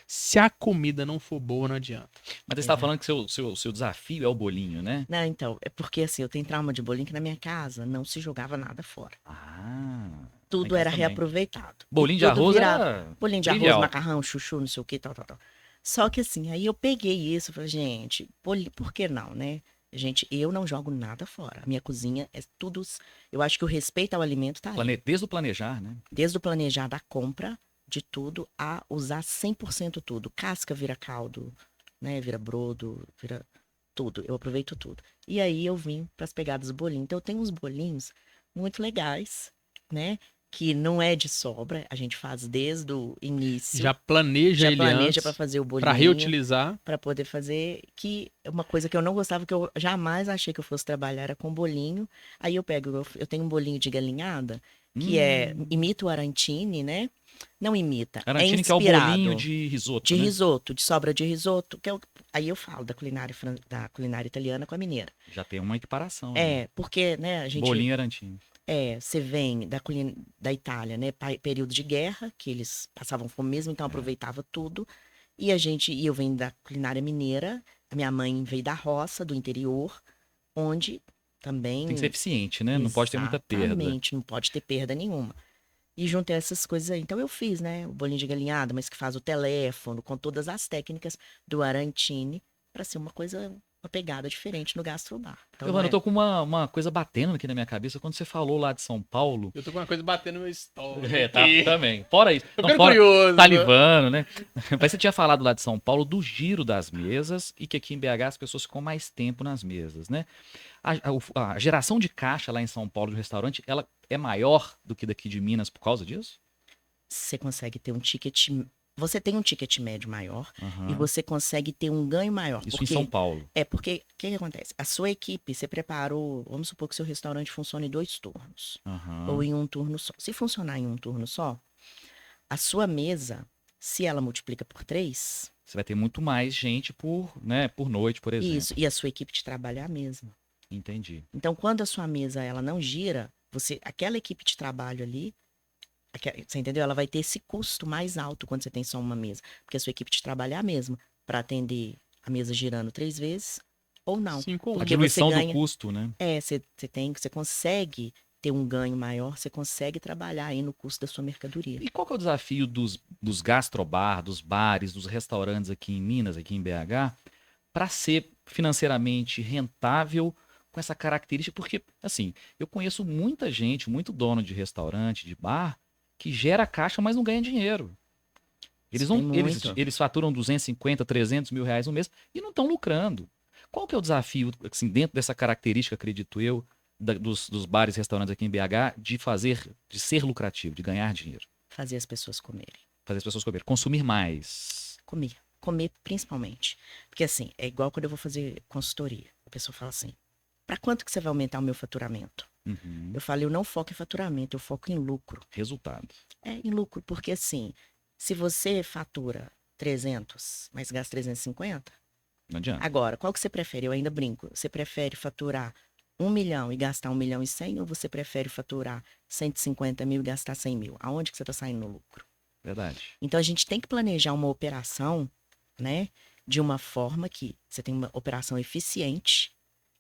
Se a comida não for boa, não adianta. Mas você estava falando que seu desafio é o bolinho, né? Não, então, é porque assim, eu tenho trauma de bolinho que na minha casa não se jogava nada fora. Ah. Tudo Lá em era casa também. reaproveitado. Bolinho E de tudo arroz virava- era Bolinho de arroz, trivial. macarrão, chuchu, não sei o que, tal. Só que assim, aí eu peguei isso e falei, gente, por que não, né? Gente, eu não jogo nada fora. A minha cozinha é tudo. Eu acho que o respeito ao alimento tá ali. Desde o planejar, né? Desde o planejar da compra de tudo a usar 100% tudo. Casca vira caldo, né? Vira brodo, vira tudo. Eu aproveito tudo. E aí eu vim para as pegadas do bolinho. Então eu tenho uns bolinhos muito legais, né? Que não é de sobra, a gente faz desde o início. Já planeja Já ele planeja antes para fazer o para bolinho, reutilizar. para poder fazer, que é uma coisa que eu não gostava, que eu jamais achei que eu fosse trabalhar, era com bolinho. Aí eu tenho um bolinho de galinhada, que imita o arantine, né? Não imita, é Arantini, que é o inspirado bolinho de risoto, de né? risoto, de sobra de risoto, aí eu falo da culinária, da culinária italiana com a mineira. Já tem uma equiparação, né? Porque, né, a gente... Bolinho Arantini. Você vem da Itália, né? Período de guerra, que eles passavam fome mesmo, então aproveitava tudo. E eu venho da culinária mineira, a minha mãe veio da roça, do interior, onde também... Tem que ser eficiente, né? Não pode ter muita perda. Exatamente, não pode ter perda nenhuma. E juntei essas coisas aí. Então eu fiz, né? O bolinho de galinhada, mas que faz o teléfono, com todas as técnicas do Arantini, para ser uma coisa, uma pegada diferente no gastrobar. Então, Giovana, eu tô com uma coisa batendo aqui na minha cabeça quando você falou lá de São Paulo. Eu tô com uma coisa batendo no meu estômago. Tá, também. Fora isso. Eu Não, fico fora, curioso. salivando, né? Mas você tinha falado lá de São Paulo do giro das mesas e que aqui em BH as pessoas ficam mais tempo nas mesas, né? A geração de caixa lá em São Paulo de restaurante, ela é maior do que daqui de Minas por causa disso? você consegue ter um ticket. Você tem um ticket médio maior e Aham. você consegue ter um ganho maior. Isso porque, em São Paulo. porque o que acontece? A sua equipe, você preparou, vamos supor que seu restaurante funcione em 2 turnos Aham. ou em um turno só. Se funcionar em um turno só, a sua mesa, se ela multiplica por 3, Você vai ter muito mais gente por noite, por exemplo. isso, e a sua equipe de trabalho é a mesma. Entendi. Então, quando a sua mesa ela não gira, aquela equipe de trabalho ali, você entendeu? Ela vai ter esse custo mais alto quando você tem só uma mesa, porque a sua equipe de trabalho é a mesma para atender a mesa girando 3 vezes ou não. 5 A Porque diluição você ganha, do custo, né? você consegue ter um ganho maior, você consegue trabalhar aí no custo da sua mercadoria. E qual que é o desafio dos gastrobar, dos bares, dos restaurantes aqui em Minas, aqui em BH, para ser financeiramente rentável com essa característica? Porque, assim, eu conheço muita gente, muito dono de restaurante, de bar, que gera caixa, mas não ganha dinheiro. Eles, Isso tem não, eles, muito. eles faturam 250, 300 mil reais no mês e não estão lucrando. Qual que é o desafio, assim, dentro dessa característica, acredito eu, dos bares e restaurantes aqui em BH, de ser lucrativo, de ganhar dinheiro? Fazer as pessoas comerem. Fazer as pessoas comer, consumir mais. Comer. Comer principalmente. Porque assim, é igual quando eu vou fazer consultoria. A pessoa fala assim, para quanto que você vai aumentar o meu faturamento? Uhum. Eu falo, eu não foco em faturamento, eu foco em lucro. Resultado. Em lucro, porque assim, se você fatura 300, mas gasta 350, Não adianta. agora, qual que você prefere? Eu ainda brinco. Você prefere faturar 1 milhão e gastar 1.100.000 ou você prefere faturar 150 mil e gastar 100 mil? Aonde que você está saindo no lucro? Verdade. Então, a gente tem que planejar uma operação, né, de uma forma que você tem uma operação eficiente,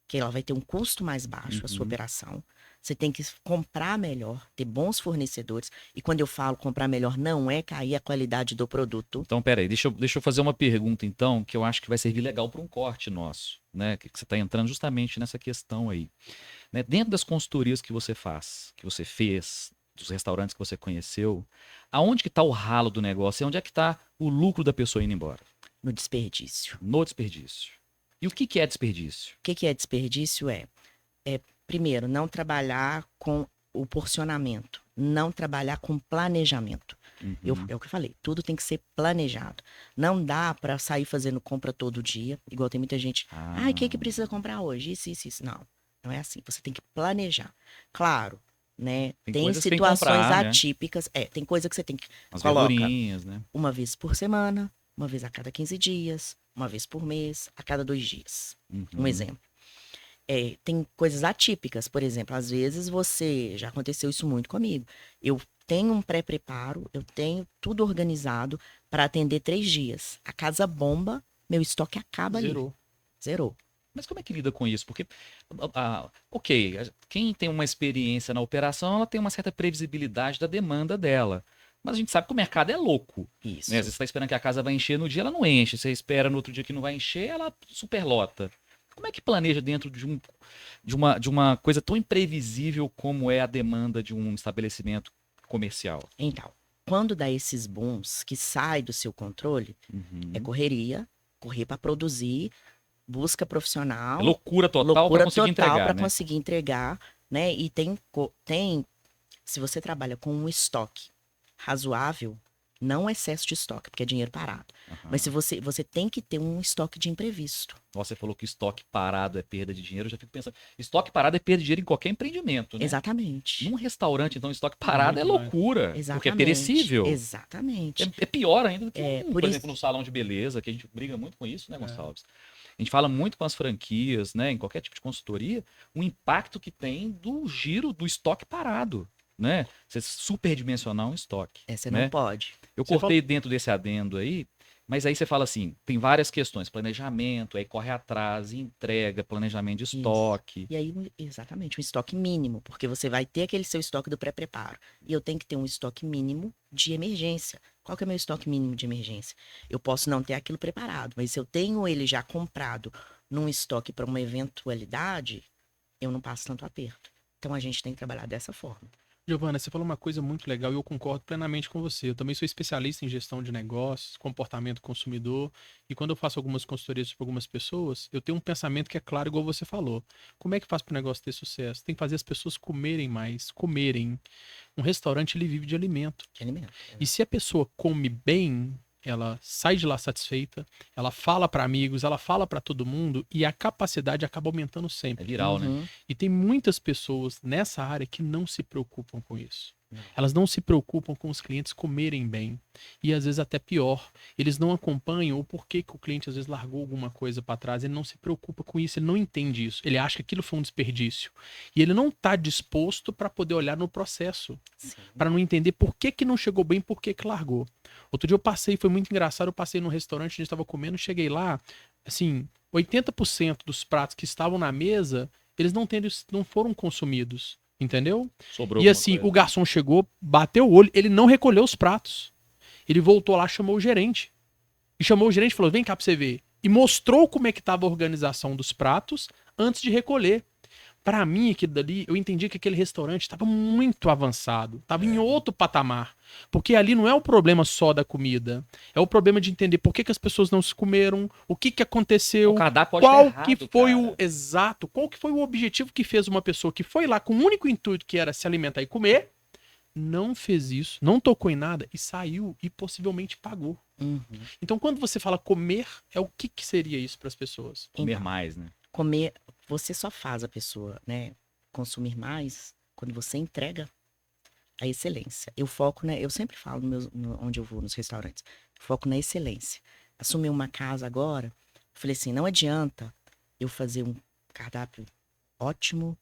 que ela vai ter um custo mais baixo, a sua Uhum. operação. Você tem que comprar melhor, ter bons fornecedores. E quando eu falo comprar melhor, não é cair a qualidade do produto. Então, peraí, deixa eu fazer uma pergunta, então, que eu acho que vai servir legal para um corte nosso, né? Que você está entrando justamente nessa questão aí. Né? Dentro das consultorias que você faz, que você fez, dos restaurantes que você conheceu, aonde que está o ralo do negócio? E onde é que está o lucro da pessoa indo embora? No desperdício. No desperdício. E o que é desperdício? O que é desperdício? Primeiro, não trabalhar com o porcionamento, não trabalhar com planejamento. Uhum. É o que eu falei, tudo tem que ser planejado. Não dá para sair fazendo compra todo dia, igual tem muita gente. O que precisa comprar hoje? Isso. Não, não é assim. Você tem que planejar. Claro, né? Tem coisas que tem que situações comprar, né? atípicas. Tem coisa que você tem que As coloca verdurinhas, né? uma vez por semana, uma vez a cada 15 dias, uma vez por mês, a cada 2 dias. Uhum. Um exemplo. Tem coisas atípicas, por exemplo, às vezes já aconteceu isso muito comigo. Eu tenho um pré-preparo, eu tenho tudo organizado para atender 3 dias. A casa bomba, meu estoque acaba ali. Zerou. Mas como é que lida com isso? Porque, ok, quem tem uma experiência na operação, ela tem uma certa previsibilidade da demanda dela. Mas a gente sabe que o mercado é louco. Isso. Né? Você está esperando que a casa vai encher no dia, ela não enche. Você espera no outro dia que não vai encher, ela superlota. Como é que planeja dentro de uma coisa tão imprevisível como é a demanda de um estabelecimento comercial? Então, quando dá esses booms que sai do seu controle, é correria, correr para produzir, busca É profissional, loucura total para loucura conseguir total entregar, para né? conseguir entregar, né? E tem, se você trabalha com um estoque razoável, não excesso de estoque, porque é dinheiro parado. Aham. Mas se você tem que ter um estoque de imprevisto. Você falou que estoque parado é perda de dinheiro, eu já fico pensando, estoque parado é perda de dinheiro em qualquer empreendimento, né? Exatamente. Num restaurante, então, estoque parado é Muito mais. loucura, porque é Exatamente. perecível. Exatamente. É pior ainda do que, Por por isso- exemplo, no salão de beleza, que a gente briga muito com isso, né, É. Gonçalves? A gente fala muito com as franquias, né, em qualquer tipo de consultoria, o impacto que tem do giro do estoque parado, né? Você superdimensionar um estoque, Você né? não pode. Eu Você cortei dentro desse adendo aí, mas aí você fala assim, tem várias questões, planejamento, aí corre atrás, entrega, planejamento de estoque. E aí, exatamente, um estoque mínimo, porque você vai ter aquele seu estoque do pré-preparo. E eu tenho que ter um estoque mínimo de emergência. Qual que é o meu estoque mínimo de emergência? Eu posso não ter aquilo preparado, mas se eu tenho ele já comprado num estoque para uma eventualidade, eu não passo tanto aperto. Então a gente tem que trabalhar dessa forma. Giovana, você falou uma coisa muito legal e eu concordo plenamente com você. Eu também sou especialista em gestão de negócios, comportamento do consumidor, e quando eu faço algumas consultorias para algumas pessoas, eu tenho um pensamento que é claro, igual você falou. Como é que faz para o negócio ter sucesso? Tem que fazer as pessoas comerem mais, comerem. Um restaurante, ele vive de alimento. De alimento. E se a pessoa come bem, ela sai de lá satisfeita, ela fala para amigos, ela fala para todo mundo e a capacidade acaba aumentando É sempre. viral, né? Uhum. E tem muitas pessoas nessa área que não se preocupam com isso. Não. Elas não se preocupam com os clientes comerem bem. E às vezes até pior, eles não acompanham o porquê que o cliente às vezes largou alguma coisa para trás, ele não se preocupa com isso, ele não entende isso. Ele acha que aquilo foi um desperdício. E ele não está disposto para poder olhar no processo, Sim. para não entender por que que não chegou bem, por que que largou. Outro dia eu passei, foi muito engraçado, eu passei num restaurante, a gente estava comendo, cheguei lá, assim, 80% dos pratos que estavam na mesa, eles não foram consumidos, entendeu? Sobrou E alguma assim, coisa. o garçom chegou, bateu o olho, ele não recolheu os pratos. Ele voltou lá, chamou o gerente. E chamou o gerente e falou: vem cá pra você ver. E mostrou como é que estava a organização dos pratos antes de recolher. Pra mim, aquilo dali, eu entendi que aquele restaurante estava muito avançado, estava em outro patamar. Porque ali não é o problema só da comida, é o problema de entender por que, que as pessoas não se comeram, o que, que aconteceu, O cardápio pode qual estar que errado, foi cara. o exato, qual que foi o objetivo que fez uma pessoa que foi lá com o único intuito que era se alimentar e comer, não fez isso, não tocou em nada e saiu e possivelmente pagou. Uhum. Então, quando você fala comer, é o que, que seria isso para as pessoas? Comer Então, mais, né? comer, você só faz a pessoa, né, consumir mais quando você entrega a excelência. Eu foco, né, eu sempre falo onde eu vou nos restaurantes, foco na excelência. Assumi uma casa agora, falei assim, não adianta eu fazer um cardápio ótimo,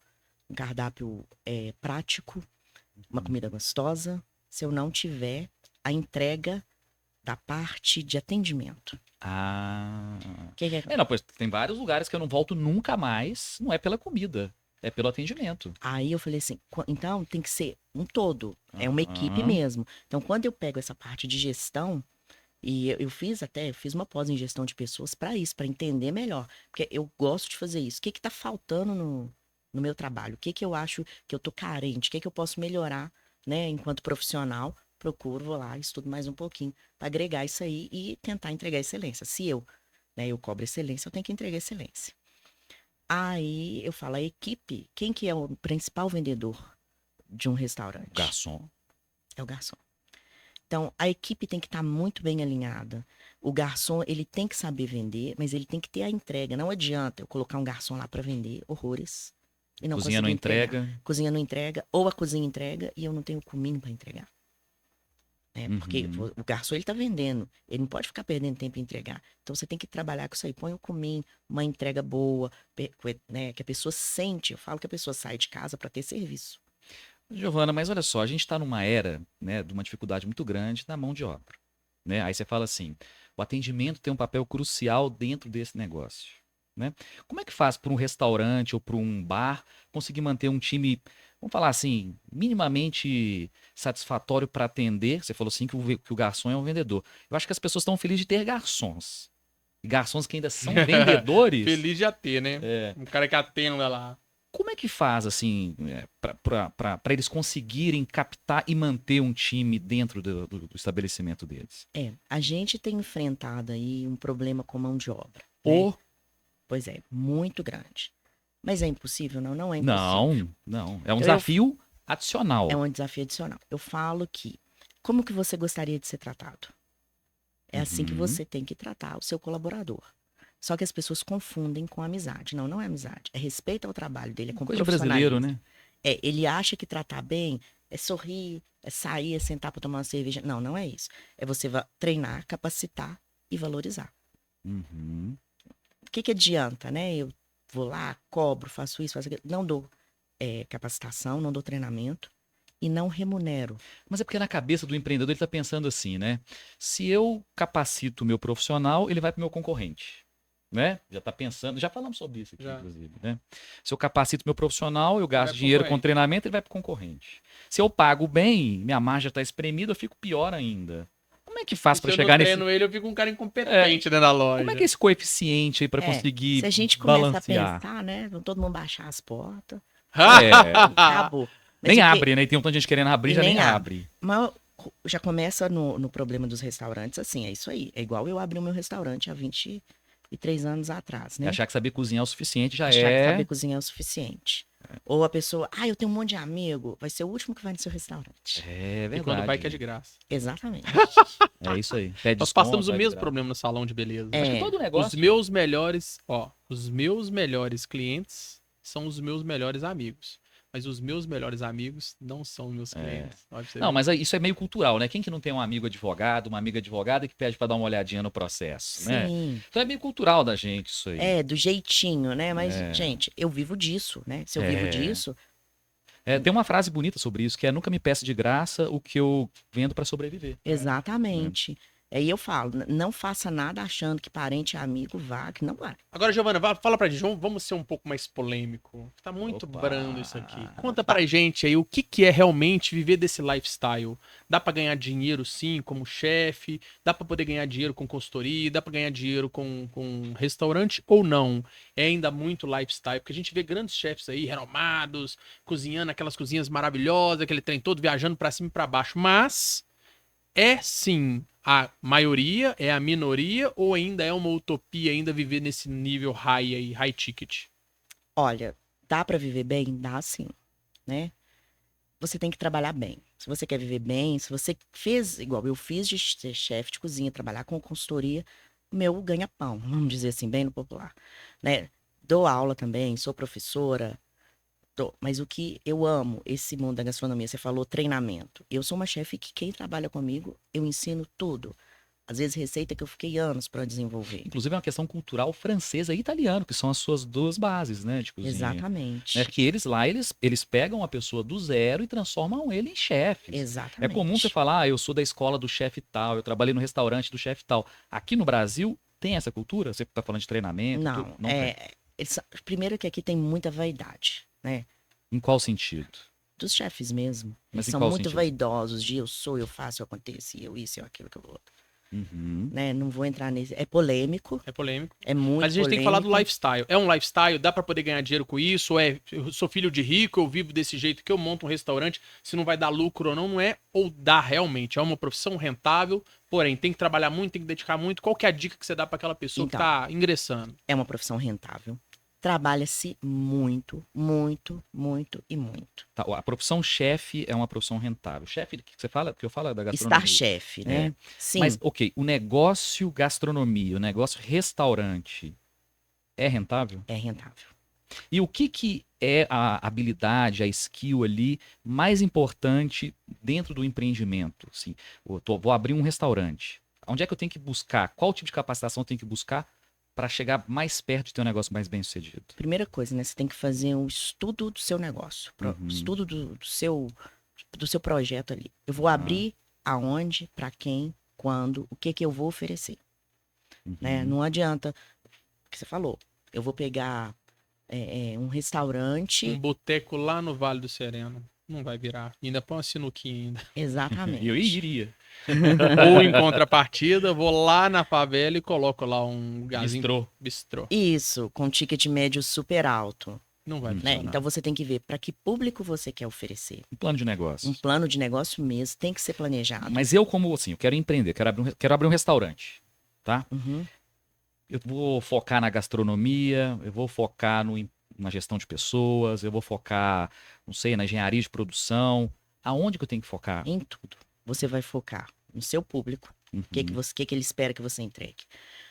um cardápio prático, uma comida gostosa, se eu não tiver a entrega da parte de atendimento. Ah. Que é- Não, pois tem vários lugares que eu não volto nunca mais, não é pela comida, é pelo atendimento. Aí eu falei assim, então tem que ser um todo, é uma equipe Aham. mesmo. Então, quando eu pego essa parte de gestão, e eu fiz uma pós em gestão de pessoas para isso, para entender melhor. Porque eu gosto de fazer isso. O que está faltando no meu trabalho? O que eu acho que eu tô carente? O que eu posso melhorar, né, enquanto profissional? Procuro, vou lá, estudo mais um pouquinho para agregar isso aí e tentar entregar excelência. Se eu, né, eu cobro excelência, eu tenho que entregar excelência. Aí eu falo, a equipe, quem que é o principal vendedor de um restaurante? Garçom. É o garçom. Então, a equipe tem que estar muito bem alinhada. O garçom, ele tem que saber vender, mas ele tem que ter a entrega. Não adianta eu colocar um garçom lá para vender horrores e não Cozinha não conseguir entregar. entrega. Cozinha não entrega, ou a cozinha entrega e eu não tenho comida para entregar. Porque Uhum. o garçom, ele tá vendendo. Ele não pode ficar perdendo tempo em entregar. Então, você tem que trabalhar com isso aí. Põe o comim, uma entrega boa, né, que a pessoa sente. Eu falo que a pessoa sai de casa para ter serviço. Giovana, mas olha só, a gente está numa era, né, de uma dificuldade muito grande na mão de obra, né? Aí você fala assim, o atendimento tem um papel crucial dentro desse negócio, né? Como é que faz para um restaurante ou para um bar conseguir manter um time, vamos falar assim, minimamente satisfatório para atender? Você falou assim que o garçom é um vendedor. Eu acho que as pessoas estão felizes de ter garçons. e garçons que ainda são vendedores. Feliz de já ter, né? É. Um cara que atenda lá. Como é que faz, assim, para eles conseguirem captar e manter um time dentro do estabelecimento deles? A gente tem enfrentado aí um problema com mão de obra, né? Ou Pois é, muito grande. Mas é impossível? Não, não é não, impossível. não. É um Então, desafio adicional. É um desafio adicional. Eu falo que, como que você gostaria de ser tratado? É assim que Uhum. você tem que tratar o seu colaborador. Só que as pessoas confundem com amizade. Não, não é amizade. É respeito ao trabalho dele, é com Coisa de brasileiro, profissionalismo. né? Ele acha que tratar bem é sorrir, é sair, é sentar para tomar uma cerveja. Não, não é isso. É você treinar, capacitar e valorizar. Uhum. O que adianta, né? Eu vou lá, cobro, faço isso, faço aquilo. Não dou capacitação, não dou treinamento e não remunero. Mas é porque na cabeça do empreendedor ele está pensando assim, né? Se eu capacito o meu profissional, ele vai para o meu concorrente. Né? Já está pensando, já falamos sobre isso aqui, Já. inclusive. Né? Se eu capacito meu profissional, eu gasto vai pro dinheiro com concorrente. treinamento, ele vai para o concorrente. Se eu pago bem, minha margem está espremida, eu fico pior ainda. Como é que faz E para se eu chegar não nesse. treino ele, eu fico um cara incompetente dentro da loja. Como é que é esse coeficiente aí para conseguir Se a gente começa balancear? a pensar, né? Vão todo mundo baixar as portas. É, Acabou. Mas nem o que- abre, né? E tem um tanto de gente querendo abrir, E já nem nem abre. Mas já começa no problema dos restaurantes, assim, é isso aí. É igual eu abri o meu restaurante há 23 anos atrás, né? Achar que saber cozinhar é o suficiente já Achar que é. saber cozinhar é o suficiente. Ou a pessoa, eu tenho um monte de amigo, vai ser o último que vai no seu restaurante. É E verdade. quando vai que é de graça. Exatamente. É isso aí. Pede Nós desconto, passamos o vai mesmo virar. problema no salão de beleza. É. Acho que todo negócio. Os meus melhores clientes são os meus melhores amigos. Mas os meus melhores amigos não são meus clientes. Olha pra você Não, ver. mas isso é meio cultural, né? Quem que não tem um amigo advogado, uma amiga advogada que pede pra dar uma olhadinha no processo, né? Sim. Então é meio cultural da gente isso aí. Do jeitinho, né? Mas, gente, eu vivo disso, né? Se eu vivo disso, Tem uma frase bonita sobre isso, que é nunca me peça de graça o que eu vendo pra sobreviver. exatamente. Aí eu falo, não faça nada achando que parente é amigo, vá, que não vai. Agora, Giovana, fala pra gente, vamos ser um pouco mais polêmico. Tá muito Opa. brando isso aqui. Conta pra gente aí o que é realmente viver desse lifestyle. Dá pra ganhar dinheiro, sim, como chefe? Dá pra poder ganhar dinheiro com consultoria? Dá pra ganhar dinheiro com restaurante ou não? É ainda muito lifestyle, porque a gente vê grandes chefes aí, renomados, cozinhando aquelas cozinhas maravilhosas, aquele trem todo, viajando pra cima e pra baixo. Mas é sim a maioria, é a minoria ou ainda é uma utopia ainda viver nesse nível high aí, high ticket? Olha, dá pra viver bem? Dá sim, né? Você tem que trabalhar bem. Se você quer viver bem, se você fez, igual eu fiz de ser chefe de cozinha, trabalhar com consultoria, o meu ganha-pão, vamos dizer assim, bem no popular, né? Dou aula também, sou professora, mas o que eu amo, esse mundo da gastronomia, você falou treinamento. Eu sou uma chefe que quem trabalha comigo, eu ensino tudo. Às vezes receita que eu fiquei anos para desenvolver. Inclusive é uma questão cultural francesa e italiano, que são as suas duas bases, né, de cozinha. Exatamente. Né, que eles lá, eles pegam a pessoa do zero e transformam ele em chefe. Exatamente. É comum você falar, eu sou da escola do chefe tal, eu trabalhei no restaurante do chefe tal. Aqui no Brasil, tem essa cultura? Você está falando de treinamento? Não, não tem. primeiro que aqui tem muita vaidade, né? Em qual sentido? Dos chefes mesmo. Mas Eles em são qual muito sentido? vaidosos de eu sou, eu faço, eu aconteço, eu isso, eu aquilo, que eu outro. Uhum. Né? Não vou entrar nesse. É polêmico, É polêmico. é muito Mas a gente tem que falar do polêmico. lifestyle. É um lifestyle? Dá pra poder ganhar dinheiro com isso? Ou eu sou filho de rico, eu vivo desse jeito que eu monto um restaurante, se não vai dar lucro ou não, não é? Ou dá realmente? É uma profissão rentável, porém tem que trabalhar muito, tem que dedicar muito. Qual que é a dica que você dá pra aquela pessoa Então. que tá ingressando? É uma profissão rentável. Trabalha-se muito, muito, muito e muito. Tá, a profissão chefe é uma profissão rentável. Chefe, que você fala? Porque eu falo da gastronomia. Estar chefe, né? Sim, Mas, ok, o negócio gastronomia, o negócio restaurante é rentável? é rentável. E o que é a habilidade, a skill ali mais importante dentro do empreendimento? Assim, vou abrir um restaurante. Onde é que eu tenho que buscar? Qual tipo de capacitação eu tenho que buscar para chegar mais perto de ter um negócio mais bem sucedido? Primeira coisa, né? Você tem que fazer um estudo do seu negócio. Estudo do seu projeto ali. Eu vou abrir aonde, para quem, quando, o que eu vou oferecer. Né? Não adianta, o que você falou, eu vou pegar um restaurante. Um boteco lá no Vale do Sereno. Não vai virar. Ainda põe uma sinuquinha ainda. Exatamente. Eu iria. Ou em contrapartida, vou lá na favela e coloco lá um lugarzinho Bistrô. bistrô. Isso, com ticket médio super alto, Não vai né? funcionar. Então você tem que ver para que público você quer oferecer. Um plano de negócio. Um plano de negócio mesmo tem que ser planejado. Mas eu, como assim, eu quero empreender, quero abrir um restaurante, tá? Uhum. Eu vou focar na gastronomia, eu vou focar na gestão de pessoas, eu vou focar, não sei, na engenharia de produção. Aonde que eu tenho que focar? Em tudo. Você vai focar no seu público, o que Uhum. que ele espera que você entregue.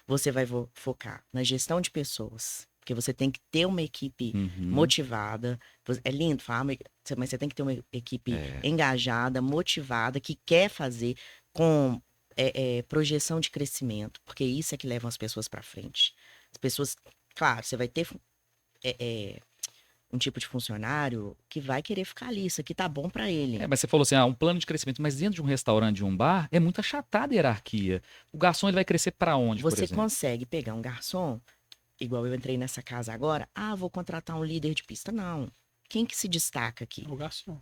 Você vai focar na gestão de pessoas, porque você tem que ter uma equipe Uhum. motivada. É lindo falar, mas você tem que ter uma equipe É. engajada, motivada, que quer fazer com projeção de crescimento, porque isso é que leva as pessoas para frente. As pessoas, claro, você vai ter um tipo de funcionário que vai querer ficar ali, isso aqui tá bom para ele. Mas você falou assim, um plano de crescimento, mas dentro de um restaurante, de um bar, é muito achatada a hierarquia. O garçom ele vai crescer para onde, por Você exemplo? consegue pegar um garçom, igual eu entrei nessa casa agora, vou contratar um líder de pista. Não. Quem que se destaca aqui? O garçom.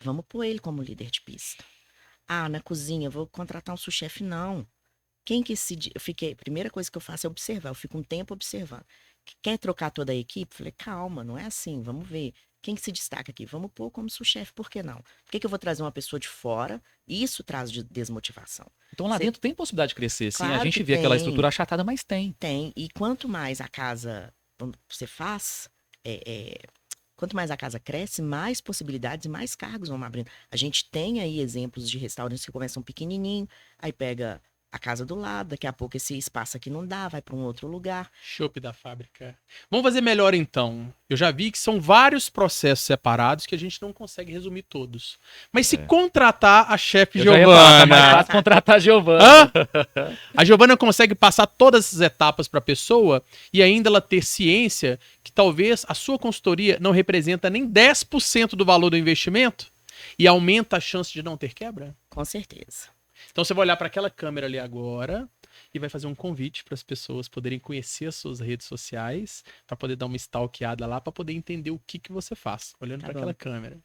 Vamos pôr ele como líder de pista. Na cozinha, vou contratar um sous-chefe. Não. Quem que se... Eu fiquei... A primeira coisa que eu faço é observar. Eu fico um tempo observando. Quer trocar toda a equipe? Falei, calma, não é assim. Vamos ver. Quem que se destaca aqui? Vamos pôr como sous-chefe. Por que não? Por que que eu vou trazer uma pessoa de fora? Isso traz desmotivação. Então lá Você- dentro tem possibilidade de crescer, sim. A Claro gente que vê aquela tem. estrutura achatada, mas tem. Tem. E quanto mais a casa você faz, quanto mais a casa cresce, mais possibilidades e mais cargos vão abrindo. A gente tem aí exemplos de restaurantes que começam pequenininho, aí pega a casa do lado, daqui a pouco esse espaço aqui não dá, vai para um outro lugar. Chopp da fábrica. Vamos fazer melhor então. Eu já vi que são vários processos separados que a gente não consegue resumir todos. Mas se contratar a chefe Eu já ia falar, tá mais Giovana, fácil contratar a Giovana. Hã? A Giovana consegue passar todas essas etapas para a pessoa e ainda ela ter ciência que talvez a sua consultoria não representa nem 10% do valor do investimento e aumenta a chance de não ter quebra? Com certeza. Então você vai olhar para aquela câmera ali agora e vai fazer um convite para as pessoas poderem conhecer as suas redes sociais, para poder dar uma stalkeada lá, para poder entender o que você faz, olhando Tá para bom. aquela câmera.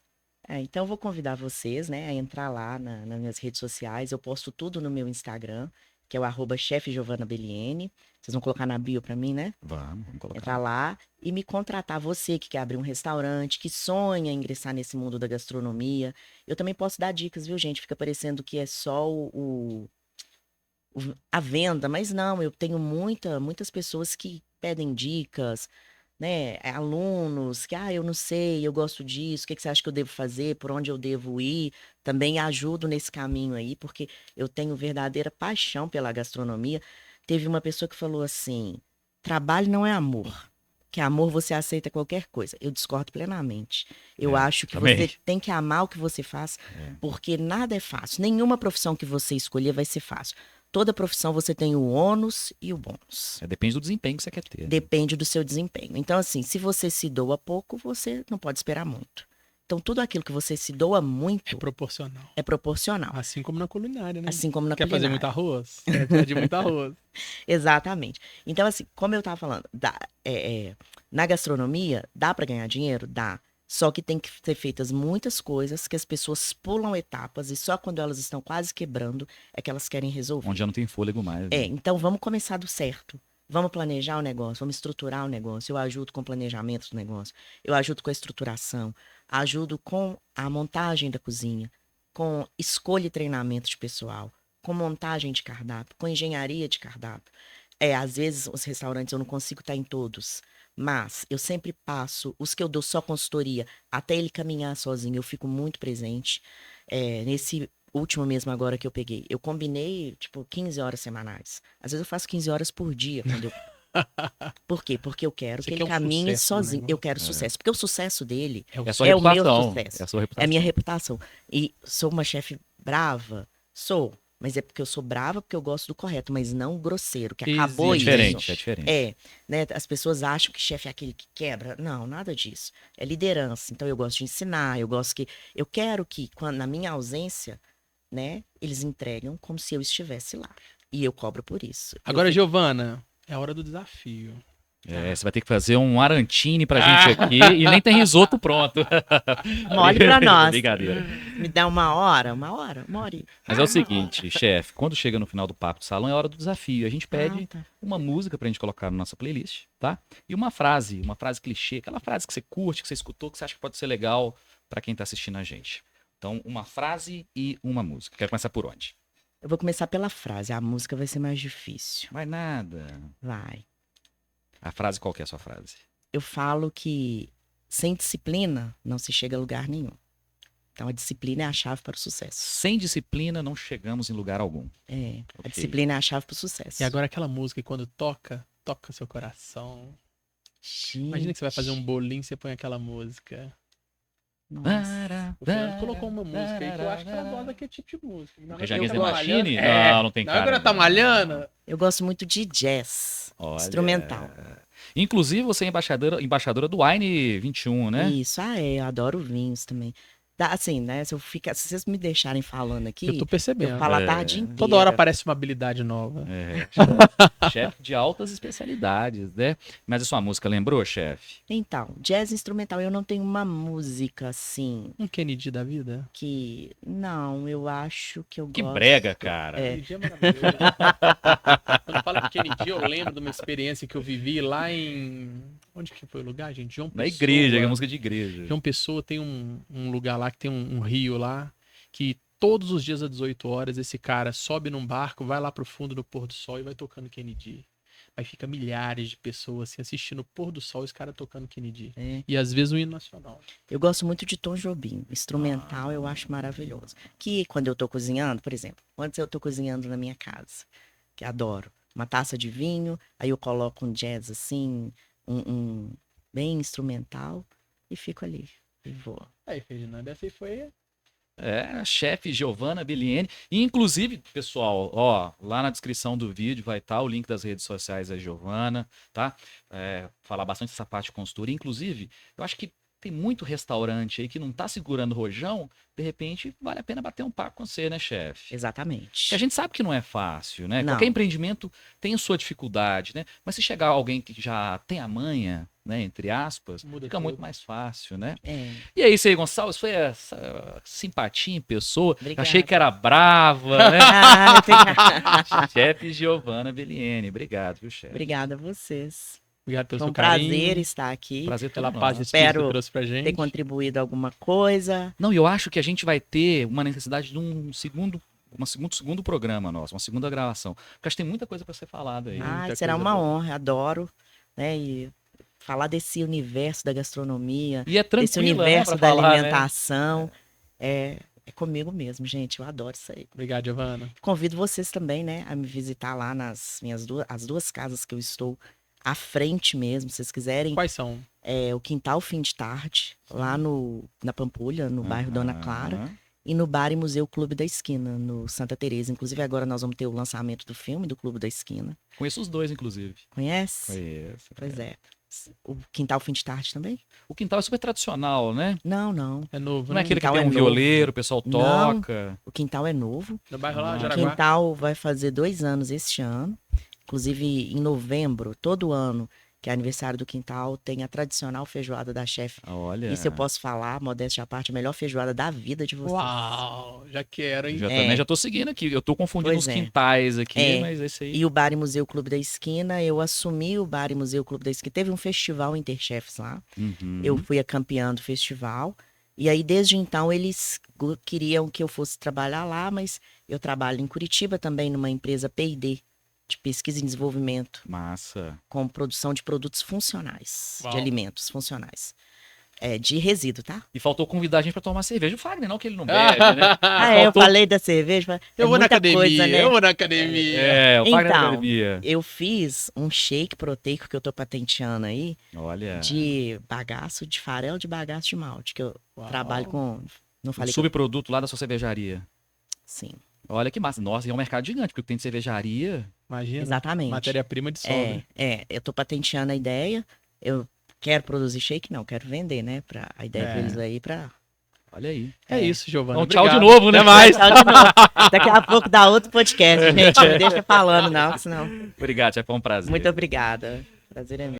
Então eu vou convidar vocês, né, a entrar lá nas minhas redes sociais. Eu posto tudo no meu Instagram, que é o @chefgiovanabeliene. Vocês vão colocar na bio para mim, né? Vamos colocar. Entrar lá e me contratar. Você que quer abrir um restaurante, que sonha ingressar nesse mundo da gastronomia. Eu também posso dar dicas, viu, gente? Fica parecendo que é só a venda, mas não, eu tenho muitas pessoas que pedem dicas, né? Alunos que, eu não sei, eu gosto disso, o que que você acha que eu devo fazer, por onde eu devo ir? Também ajudo nesse caminho aí, porque eu tenho verdadeira paixão pela gastronomia. Teve uma pessoa que falou assim: trabalho não é amor. Que amor você aceita qualquer coisa. Eu discordo plenamente. Eu acho que também. você tem que amar o que você faz, porque nada é fácil. Nenhuma profissão que você escolher vai ser fácil. Toda profissão você tem o ônus e o bônus. Depende do desempenho que você quer ter. Depende do seu desempenho. Então, assim, se você se doa pouco, você não pode esperar muito. Então, tudo aquilo que você se doa É muito proporcional. é proporcional. Assim como na culinária, né? Assim como na Quer fazer muito culinária. arroz? Quer pedir muito arroz. Exatamente. Então, assim, como eu estava falando, na gastronomia, dá para ganhar dinheiro? Dá. Só que tem que ser feitas muitas coisas que as pessoas pulam etapas e só quando elas estão quase quebrando é que elas querem resolver. Onde já não tem fôlego mais. né? Então vamos começar do certo. Vamos planejar o negócio, vamos estruturar o negócio. Eu ajudo com o planejamento do negócio, eu ajudo com a estruturação, ajudo com a montagem da cozinha, com escolha e treinamento de pessoal, com montagem de cardápio, com engenharia de cardápio. Às vezes os restaurantes eu não consigo estar em todos, mas eu sempre passo, os que eu dou só consultoria, até ele caminhar sozinho, eu fico muito presente. Nesse último mesmo agora que eu peguei, eu combinei, tipo, 15 horas semanais. Às vezes eu faço 15 horas por dia. Por quê? Porque eu quero Você que quer ele um caminhe sucesso, sozinho. né? Eu quero sucesso. Porque o sucesso dele É a sua é o meu reputação. sucesso. É a sua é reputação. a minha reputação. E sou uma chefe brava? Sou. Mas é porque eu sou brava, porque eu gosto do correto, mas não grosseiro, que acabou É Existe. diferente, isso. é diferente. Né? As pessoas acham que chefe é aquele que quebra. Não, nada disso. É liderança. Então eu gosto de ensinar, eu quero que, na minha ausência, né, eles entregam como se eu estivesse lá. E eu cobro por isso. Agora, Giovana, é a hora do desafio. Você vai ter que fazer um arantine pra gente aqui e nem tem risoto pronto. Mole pra nós. Brincadeira. Me dá uma hora. Mas é o seguinte, chefe, quando chega no final do papo de salão é hora do desafio. A gente pede Tá. uma música pra gente colocar na nossa playlist, tá? E uma frase clichê, aquela frase que você curte, que você escutou, que você acha que pode ser legal pra quem tá assistindo a gente. Então, uma frase e uma música. Quero começar por onde? Eu vou começar pela frase. A música vai ser mais difícil. Vai nada. Vai. A frase, qual que é a sua frase? Eu falo que sem disciplina não se chega a lugar nenhum. Então a disciplina é a chave para o sucesso. Sem disciplina não chegamos em lugar algum. É, a Ok. disciplina é a chave para o sucesso. E agora aquela música que quando toca seu coração. Imagina que você vai fazer um bolinho e você põe aquela música. Nossa. O Fernando colocou uma música aí que eu acho que ela gosta daquele tipo de música. Rejane Eu gosto. Machine? É. Não tem cara. Agora tá malhando? Eu gosto muito de jazz, Olha. instrumental. Inclusive, você é embaixadora do Wine 21, né? Isso, eu adoro vinhos também. Assim, né, se vocês me deixarem falando aqui, Eu tô percebendo. eu falo a É. tarde inteira. Toda hora aparece uma habilidade nova. Chefe de altas especialidades, né? Mas a sua música lembrou, chefe? Então, jazz instrumental, eu não tenho uma música assim Um Kennedy da vida. que... Não, eu acho que eu Que gosto... brega, cara. Kennedy é maravilhoso. Quando fala de Kennedy, eu lembro de uma experiência que eu vivi lá em... Onde que foi o lugar, gente? João Na Pessoa. igreja, que é música de igreja. João Pessoa tem um lugar lá que tem um rio lá, que todos os dias às 18 horas esse cara sobe num barco, vai lá pro fundo do pôr do sol e vai tocando Kennedy. Aí fica milhares de pessoas assim, assistindo o pôr do sol e os caras tocando Kennedy. É. E às vezes o hino nacional. Eu gosto muito de Tom Jobim. Instrumental eu acho maravilhoso. Que quando eu tô cozinhando, por exemplo, antes eu tô cozinhando na minha casa, que adoro, uma taça de vinho, aí eu coloco um jazz assim, um bem instrumental e fico ali. E vou. Aí, Ferdinando, essa aí foi... A chefe Giovana Belliene. E, inclusive, pessoal, ó, lá na descrição do vídeo vai estar o link das redes sociais da Giovana, tá? Falar bastante dessa parte de consultoria. Inclusive, eu acho que tem muito restaurante aí que não tá segurando o rojão, de repente vale a pena bater um papo com você, né, chefe? Exatamente. Porque a gente sabe que não é fácil, né? Não. Qualquer empreendimento tem a sua dificuldade, né? Mas se chegar alguém que já tem a manha, né, entre aspas, Muda fica tudo. muito mais fácil, né? É. E aí, Sei Gonçalves, foi essa simpatia em pessoa. Obrigada. Achei que era brava, né? Ah, tem- Chefe Giovana Belliene. Obrigado, viu, chefe? Obrigada a vocês. Obrigado pelo Foi um seu carinho. prazer estar aqui, Prazer Pela todo paz de nosso. espírito que Espero trouxe pra gente. ter contribuído alguma coisa. Não, e eu acho que a gente vai ter uma necessidade de um segundo programa nosso, uma segunda gravação. Porque acho que tem muita coisa para ser falada aí. Ah, muita será coisa uma boa. honra, adoro, né? E falar desse universo da gastronomia, E é desse tranquilo, universo né, da pra falar, né? alimentação. É comigo mesmo, gente. Eu adoro isso aí. Obrigado, Giovana. Convido vocês também, né, a me visitar lá nas minhas as duas casas que eu estou à frente mesmo, se vocês quiserem. Quais são? O Quintal Fim de Tarde, lá na Pampulha, no bairro Dona Clara. Aham. E no Bar e Museu Clube da Esquina, no Santa Teresa. Inclusive, agora nós vamos ter o lançamento do filme do Clube da Esquina. Conheço os dois, inclusive. Conhece? Conheço. Pois é. O Quintal Fim de Tarde também? O quintal é super tradicional, né? Não, não. É novo, Não né? é aquele que Quintal tem é um novo. violeiro, o pessoal Não. toca. O Quintal é novo. No bairro lá, Ah, O Jaraguá. Quintal vai fazer 2 anos este ano. Inclusive, em novembro, todo ano, que é aniversário do Quintal, tem a tradicional feijoada da chefe. Olha. Isso eu posso falar, modéstia à parte, a melhor feijoada da vida de vocês. Uau, já quero, hein? Já, É. também já tô seguindo aqui. Eu tô confundindo Pois os é. quintais aqui, É. mas esse aí. E o Bar e Museu Clube da Esquina, eu assumi o Bar e Museu Clube da Esquina. Teve um festival Interchefs lá. Uhum. Eu fui a campeã do festival. E aí, desde então, eles queriam que eu fosse trabalhar lá, mas eu trabalho em Curitiba também, numa empresa P&D, de pesquisa e desenvolvimento, Massa. com produção de produtos funcionais, Uau. de alimentos funcionais. De resíduo, tá? E faltou convidar a gente pra tomar cerveja. O Fagner, não, que ele não bebe, né? Eu faltou- falei da cerveja. Eu vou na muita academia, coisa, né? eu vou na academia. É, o Fagner da Então, academia. Eu fiz um shake proteico que eu tô patenteando aí, Olha. de bagaço, de farelo de bagaço de malte, que eu Uau. trabalho com... Não Um falei que subproduto lá da sua cervejaria. Sim, Olha que massa. Nossa, e é um mercado gigante, porque o que tem de cervejaria. Imagina. exatamente. Matéria-prima de sobra. Eu tô patenteando a ideia, eu quero produzir shake, não, quero vender, né, a ideia É. deles aí Olha aí. É isso, Giovana. Então, tchau de obrigado. novo, né? Até mais. Tchau de novo. Daqui a pouco dá outro podcast, gente, não deixa falando não, senão... Obrigado, já foi um prazer. Muito obrigada, prazer é meu.